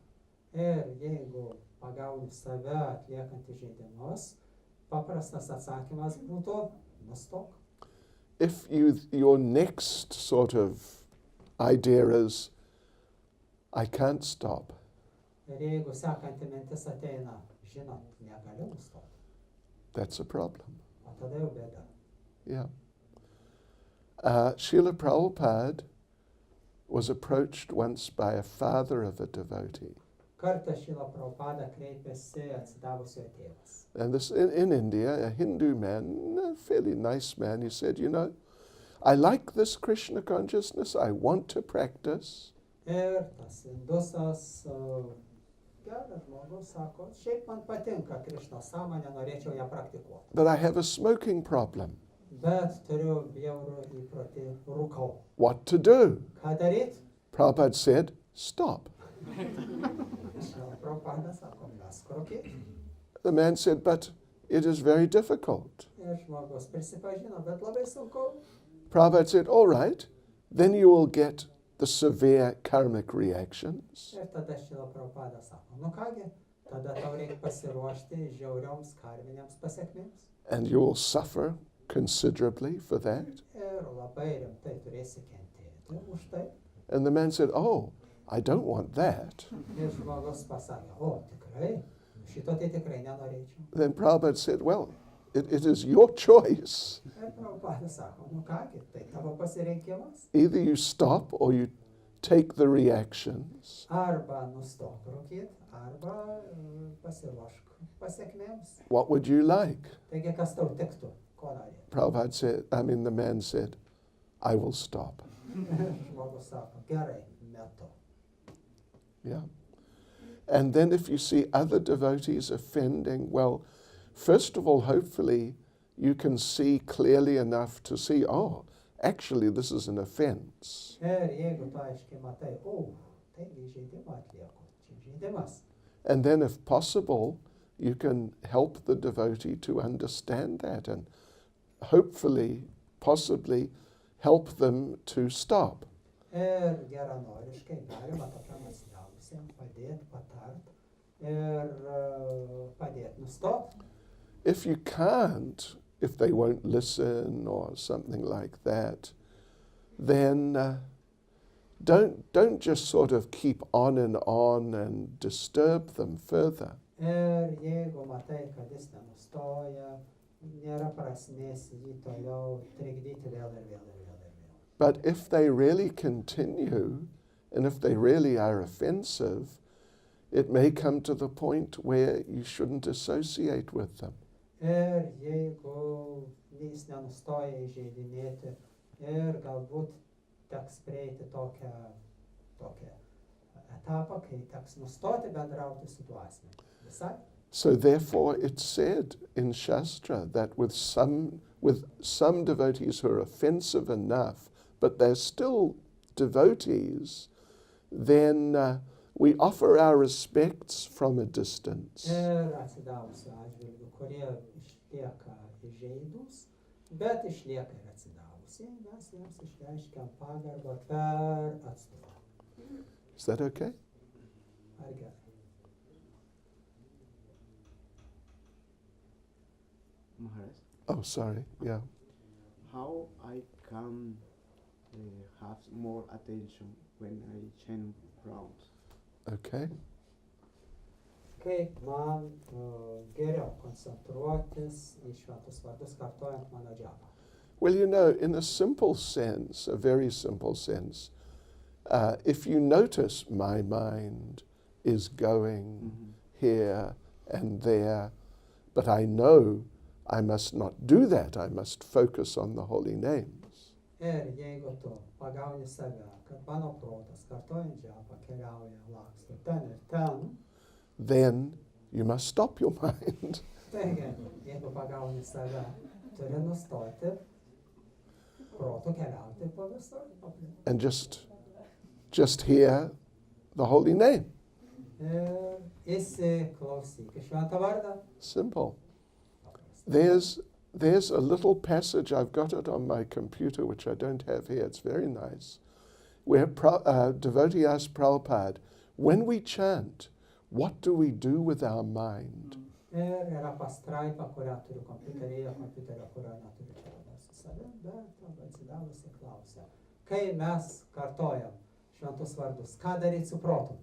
Ir jeigu pagauni save atliekant įžeidimus, paprastas atsakymas būtų nustok. If your next sort of idea is, I can't stop, Ir jeigu sekanti mintis ateina, žinot, negaliu nustoti, that's a problem. o tada jau bėda. Yeah. Srila Prabhupada was approached once by a father of a devotee. Kartą Šrila Prabhupada kreipėsi atsidavusiojo tėvas. And this in India, a Hindu man, a fairly nice man, he said, you know, I like this Krishna consciousness, I want to practice. Ir tas indusas, geras žmogus, sako, šiaip man patinka Krišnos sąmonė, norėčiau ją praktikuoti. But I have a smoking problem. Bet turiu bjaurų įprotį, rūkau. What to do? Ką daryt? Prabhupada said, stop. Šrila Prabhupada sako, mesk rūkyt. The man said, but it is very difficult. Ir žmogus prisipažino, bet labai sunku. Prabhupada said, all right, then you will get the severe karmic reactions. Ir tada Šrila Prabhupada sako, nu kągi, tada tau reikia pasiruošti žiaurioms karminėms pasiekmėms. And you will suffer considerably for that. Ir labai rimtai turėsi kentėti už tai. And the man said, oh, I don't want that. Ir žmogus pasakė, o tikrai, šito tai tikrai nenorėčiau. Then Prabhupada said, well, it is your choice. Ir Prabhupada sako, nu kągi, tai tavo pasirinkimas. Either you stop or you take the reactions. Arba nustok rūkyt, arba pasiruošk pasiekmėms. What would you like? Taigi, kas tau tiktų, ko norėtum? Prabhupada said, the man said, I will stop. Žmogus sako, gerai, metu. Yeah. And then if you see other devotees offending, well, first of all, hopefully you can see clearly enough to see, oh, actually this is an offense. Ir jeigu tu aiškiai matai, taigi įžeidimą atlieku, čia įžeidimas. And then if possible, you can help the devotee to understand that and hopefully, possibly help them to stop. Ir geranoriškai galima tokiam atsidavusiam padėti, patart ir padėti nustot. If you can't, if they won't listen or something like that, then don't just sort of keep on and disturb them further. Ir jeigu matai, kad jis nenustoja, nėra prasmės jį toliau trikdyti vėl ir vėl ir vėl ir vėl. But if they really continue, and if they really are offensive, it may come to the point where you shouldn't associate with them. Ir jeigu jis nenustoja įžeidinėti, Ir galbūt teks prieiti tokią etapą, kai teks nustoti bendrauti su tuo asmeniu. Visai. So therefore it's said in Shastra that with some devotees who are offensive enough, but they're still devotees, then we offer our respects from a distance. Ir atsidavusių atžvilgių, kurie išlieka įžeidūs, bet išlieka ir atsidavusiai, mes jiems išreiškiam pagarbą per atstumą. Is that okay? Ar gerai? Maharaj, Oh, sorry. Yeah. how I can have more attention when I chant rounds? Okay. Kaip man geriau koncentruotis į šventus vardus, kartojant mano džapą? Well, you know, in a simple sense, a very simple sense, if you notice my mind is going here and there, but I know I must not do that. I must focus on the holy names. Ir jeigu tu pagauni save, kad mano protas kartojant džapą keliauja, laksto ten ir ten, Then you must stop your mind taigi, jeigu pagauni save, turi nustoti protu keliauti po visur aplink. and just hear the holy name. Ir įsiklausyk į šventą vardą. Simple. There's a little passage, I've got it on my computer, which I don't have here, it's very nice, where devotee asked Prabhupada, when we chant, what do we do with our mind? Ir yra pastraipa, kurią turiu kompiuterio, kurio neturiu čia dabar su savim, bet atsidavusi klausia, kai mes kartojam šventus vardus, ką daryti su protu?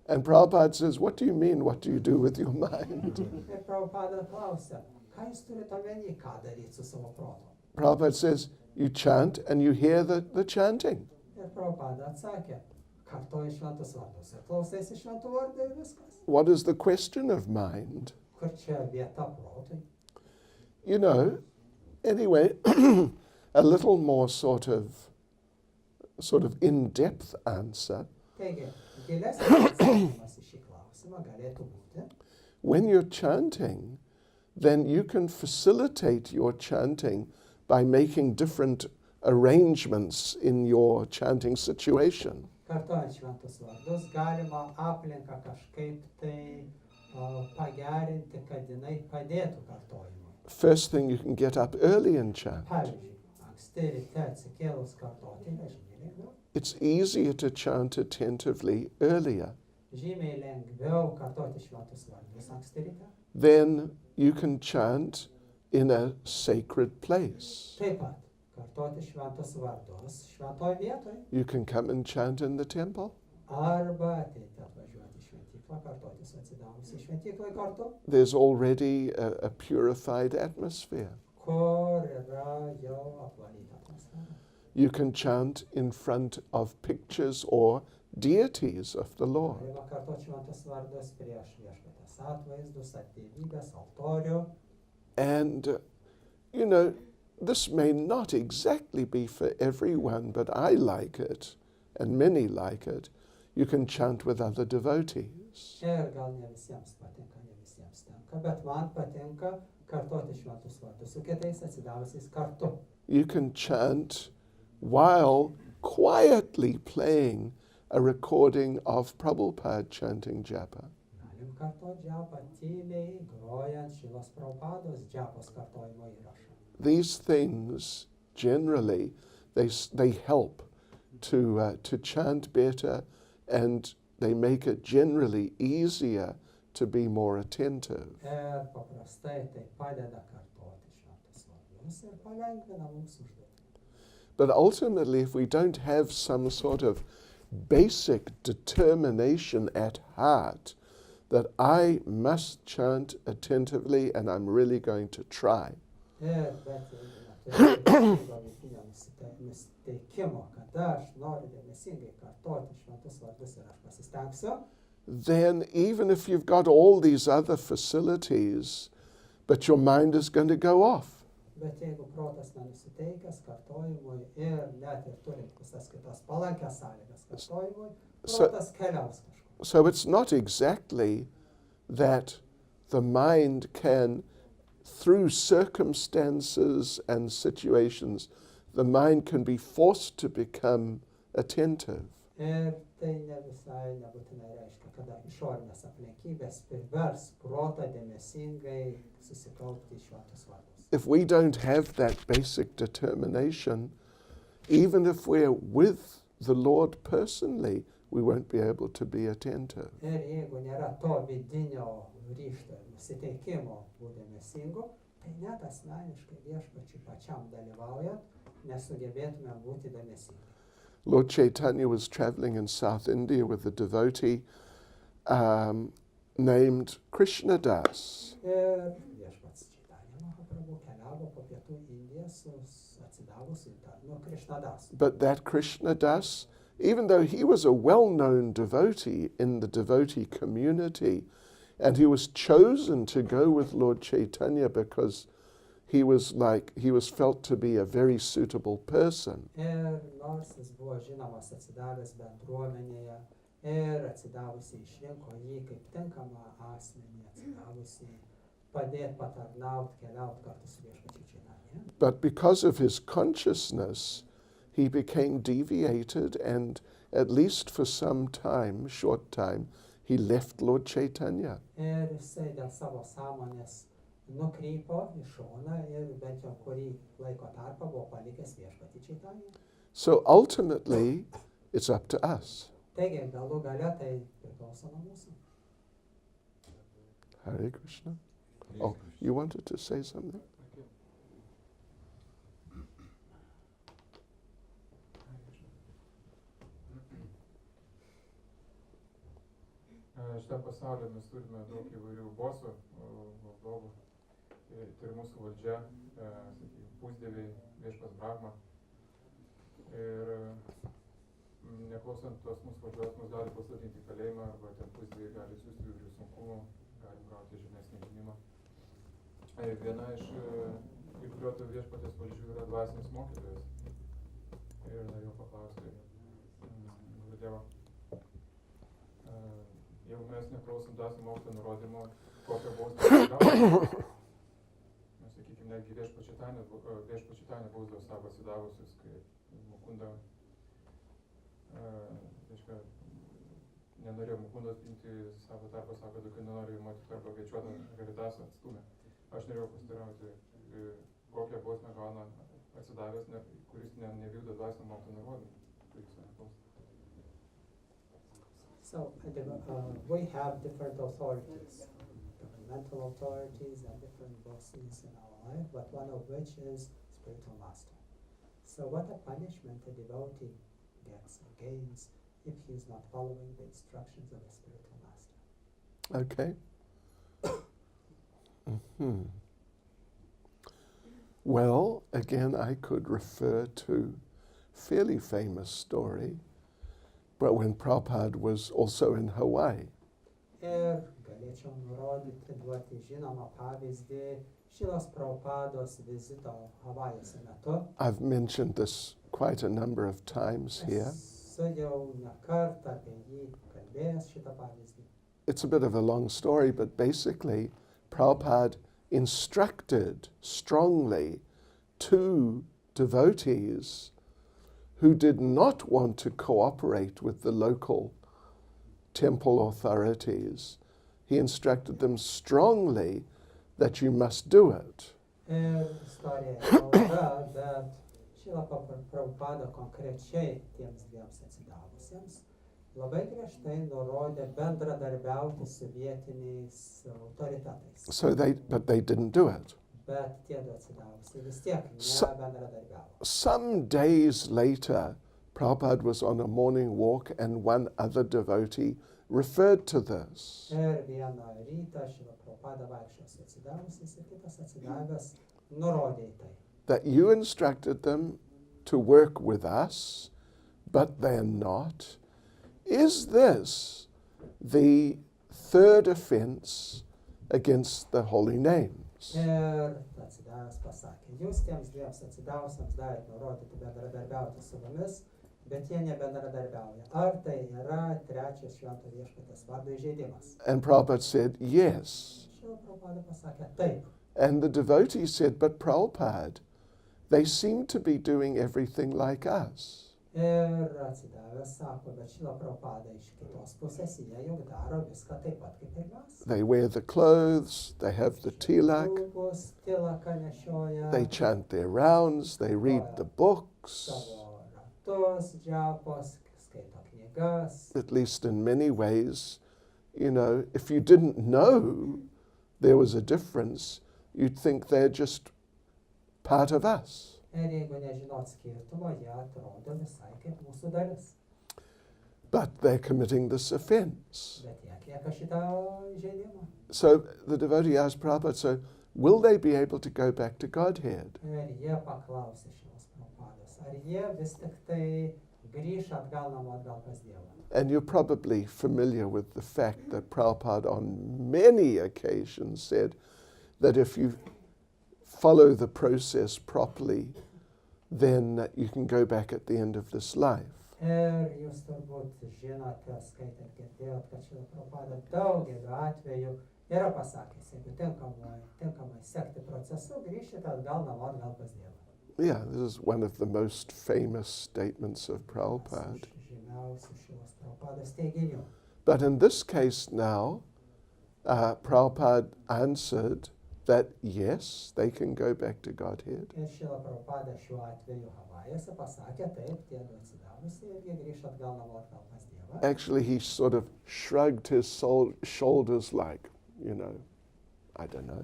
And Prabhupada says, what do you mean, what do you do with your mind? Ir Prabhupada klausia, ką jūs turite omeny, ką daryti su savo protu? Prabhupada says, you chant and you hear the chanting. Ir Prabhupada atsakė, kartoji šventus vardus ir klausaisi šventų vardų ir viskas. What is the question of mind? Kur čia vieta protui? You know, anyway, a little more sort of in-depth answer. Taigi, gilesnis atsakymas į šį klausimą galėtų būti, When you're chanting, then you can facilitate your chanting by making different arrangements in your chanting situation. kartojant šventus vardus, galima aplinką kažkaip tai pagerinti, kad jinai padėtų kartojimui. First thing, you can get up early and chant. Pavyzdžiui, anksti ryte atsikėlus kartoti yra žymiai lengviau. It's easier to chant attentively earlier. Žymiai lengviau kartoti šventus vardus anksti ryte. Then you can chant in a sacred place. Taip pat, kartoti šventus vardus šventoj vietoj. You can come and chant in the temple. Arba ateiti atvažiuoti į šventyklą, kartoti su atsidavusiai šventyklai kartu, There's already a purified atmosphere. kur yra jau apvalyta atmosfera. You can chant in front of pictures or deities of the Lord. Galima kartoti šventus vardus prieš viešpaties atvaizdus, dievybės, altorių. And, you know, this may not exactly be for everyone, but I like it, and many like it. You can chant with other devotees. Ir gal ne visiems patinka, ne visiems tenka, bet man patinka kartoti šventus vardus su kitais atsidavusiais kartu. You can chant while quietly playing a recording of Prabhupada chanting japa. Galim kartoti džapą tyliai, grojant Šilos Prabhupados džapos kartojimo įrašą. These things generally they help to chant better, and they make it generally easier to be more attentive. Ir paprastai tai padeda kartoti šventus vardus ir palengvina mums užduotį. But ultimately, if we don't have some sort of basic determination at heart that I must chant attentively and I'm really going to try, Ir bet jeigu neturime galutinio nusiteikimo, kad aš noriu dėmesingai kartoti šventus vardus ir aš pasistengsiu, then even if you've got all these other facilities, but your mind is going to go off. Bet jeigu protas nenusiteikęs kartojimui ir net ir turint visas kitas palankias sąlygas kartojimui, protas keliaus kažkur. So it's not exactly that the mind can, through circumstances and situations, the mind can be forced to become attentive. Ir tai ne visai nebūtinai reiškia, kada išorinės aplinkybės privers protą dėmesingai susikaupti šventus vardus. If we don't have that basic determination, even if we're with the Lord personally, we won't be able to be attentive. Ir jeigu nėra to vidinio ryžto ir nusiteikimo būti dėmesingu, tai net asmeniškai viešpačiui pačiam dalyvaujant nesugebėtume būti dėmesingi. Lord Chaitanya was traveling in South India with a devotee named Krishna Das. Ir viešpats Chaitanya Mahaprabhu keliavo po pietų Indiją su atsidavusiu tarnu Krishna Das. But that Krishna Das, even though he was a well-known devotee in the devotee community, and he was chosen to go with Lord Chaitanya because he was felt to be a very suitable person. Ir nors jis buvo žinomas atsidavęs bendruomenėje ir atsidavusiai išrinko jį kaip tinkamą asmenį, atsidavusiai padėti patarnauti, keliauti kartu su viešpačiu Chaitanya. But because of his consciousness, he became deviated, and at least for some time, short time, he left Lord Chaitanya. Ir jisai dėl savo sąmonės nukrypo į šoną ir bent jau kurį laiko tarpą buvo palikęs viešpatį Chaitanya. So ultimately, it's up to us. Taigi, galų gale tai priklauso nuo mūsų. Hare Krishna. Oh, you wanted to say something? Šitam pasaulyje mes turime daug įvairių bosų, valdovų. Tai ir mūsų valdžia, pusdieviai, viešpas Brahma. Ir neklausant tos mūsų valdžios, mus gali pasodinti į kalėjimą, arba ten pusdieviai gali siūsti įvairių sunkumų, galim gauti žemesnį gynimą. Ir viena iš įgaliotų viešpatės valdžių yra dvasinis mokytojas. Ir norėjau paklausti Gurudievo, jeigu mes neklausom dvasinio mokytojo nurodymo, kokią bausmę gauname. Mes, sakykime, netgi viešpačitanė bausdavo savo atsidavusius, kai Mukunda, nenorėjo Mukundos priimti savo tarpą, sako, kai nenoriu matyti arba viečiuotą Haridasą atstumę. Aš norėjau pasiteirauti, kokią bausmę gauna atsidavęs, kuris nevykdo dvasinio mokytojo nurodymų. So we have different authorities, governmental authorities and different bosses in our life, but one of which is spiritual master. So what a punishment a devotee gets or gains if he is not following the instructions of a spiritual master. Okay. Well, again, I could refer to a fairly famous story, but when Prabhupada was also in Hawaii. Ir galėčiau nurodyti, duoti žinomą pavyzdį Šilos Prabhupados vizito Havajuose metu. I've mentioned this quite a number of times here. Esu jau ne kartą apie jį kalbėjęs šitą pavyzdį. It's a bit of a long story, but basically Prabhupada instructed strongly two devotees who did not want to cooperate with the local temple authorities. He instructed them strongly that you must do it. Ir istorija kalba, bet Šila Prabhupada konkrečiai tiems dviems atsidavusiems labai griežtai nurodė bendradarbiauti su vietiniais autoritetais. But they didn't do it. Bet tie du atsidavusiai vis tiek nebendradarbiavo. Some days later, Prabhupada was on a morning walk and one other devotee referred to this. Ir vieną rytą Šila Prabhupada vaikščiojo su atsidavusiais ir kitas atsidavęs nurodė į tai. That you instructed them to work with us, but they're not. Is this the third offense against the holy name? Ir atsidavęs pasakė, jūs tiems dviems atsidavusiems davėt nurodyti bendradarbiauti su mumis, bet jie nebendradarbiauja. Ar tai yra trečias švento viešpaties vardo įžeidimas? And Prabhupada said, yes. Šila Prabhupada pasakė taip. And the devotee said, but Prabhupada, they seem to be doing everything like us. Ir atsidavęs sako, bet Šila Prabhupada iš kitos pusės jie juk daro viską taip pat kaip ir mes. They wear the clothes, they have the tilak, Rūbus, tilaką nešioja, they chant their rounds, they read the books. savo ratus, džiapos, skaito knygas. At least in many ways, you know, if you didn't know there was a difference, you'd think they're just part of us. Ir jeigu nežinot skirtumo, jie atrodo visai kaip mūsų dalis. But they're committing this offense. Bet jie atlieka šitą įžeidimą. So the devotee asked Prabhupada, so will they be able to go back to Godhead? Ir jie paklausė šios Prabhupados, ar jie vis tik tai grįš atgal namo atgal pas Dievą. And you're probably familiar with the fact that Prabhupada on many occasions said that if you follow the process properly, then you can go back at the end of this life. Ir jūs turbūt žinote, skaitėt, girdėjot, kad šitą Prabhupada daugeliu atveju yra pasakęs, jeigu tinkamai sekti procesu, grįžti atgal namo atgal pas Dievą. Yeah, this is one of the most famous statements of Prabhupada. Žymiausių šios Prabhupados teiginių. But in this case now, Prabhupada answered that yes, they can go back to Godhead. Ir šitą Prabhupada šiuo atveju Havajuose pasakė, taip, tie du atsidavusi ir jie grįš atgal namo atgal pas Dievą. Actually, he sort of shrugged his shoulders like, you know, I don't know.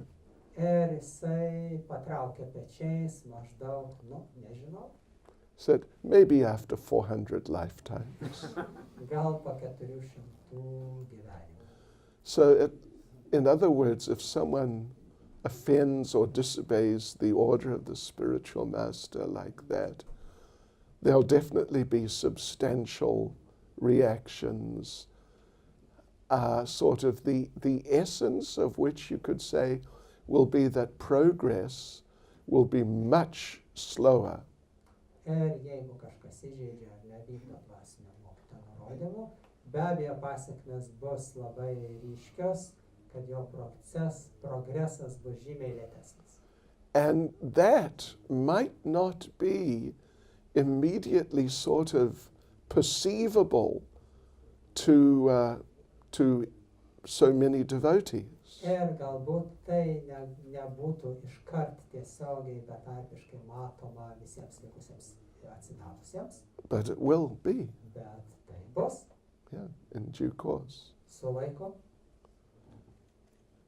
Ir jisai patraukė pečiais maždaug, nežinau, Said, maybe after 400 lifetimes. gal po 400 gyvenimų. So, in other words, if someone offends or disobeys the order of the spiritual master like that, there'll definitely be substantial reactions, sort of the essence of which you could say will be that progress will be much slower. Ir jeigu kažkas įžeidžia ar nevykdo dvasinio mokytojo nurodymų, be abejo pasekmės bus labai ryškios, kad jo progresas bus žymiai lėtesnis. And that might not be immediately sort of perceivable to so many devotees. Ir galbūt tai nebūtų iškart tiesiogiai betarpiškai matoma visiems likusiems atsidavusiems. But it will be, Bet tai bus yeah, in due course. su laiko.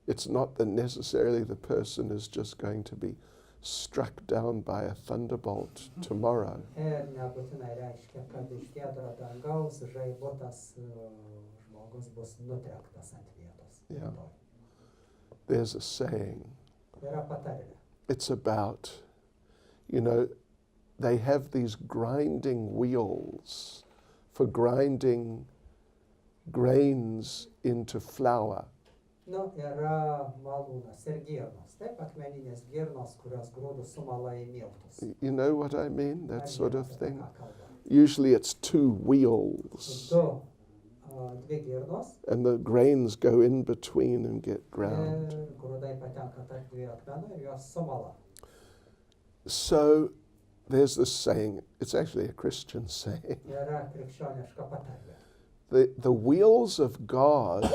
It's not that necessarily the person is just going to be struck down by a thunderbolt tomorrow. Ir nebūtinai reiškia, kad iš giedro dangaus žaibu tas žmogus bus nutrektas ant vietos. Yeah. There's a saying. Yra patarlė. It's about, you know, they have these grinding wheels for grinding grains into flour. Yra malūnas ir girnos. Taip, akmeninės girnos, kurios grūdus sumala į miltus. You know what I mean? That Ar sort of žinote, thing. ką kalba? Usually it's two wheels, Dvi girnos and the grains go in between and get ground. ir grūdai patenka tarp dviejų akmenų ir jos sumala. So there's this saying, it's actually a Christian saying, Yra krikščioniška patarlė. the wheels of God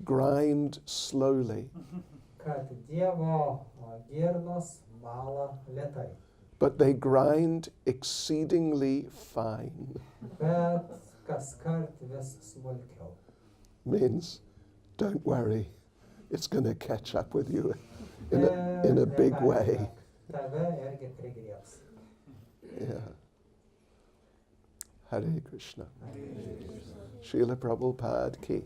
grind slowly, Kad Dievo girnos mala lėtai, but they grind exceedingly fine. bet kaskart vis smulkiau. Means, don't worry, it's going to catch up with you in a big way. Tave irgi prigriebs. Yeah. Hare Krishna. Srila Prabhupada ki.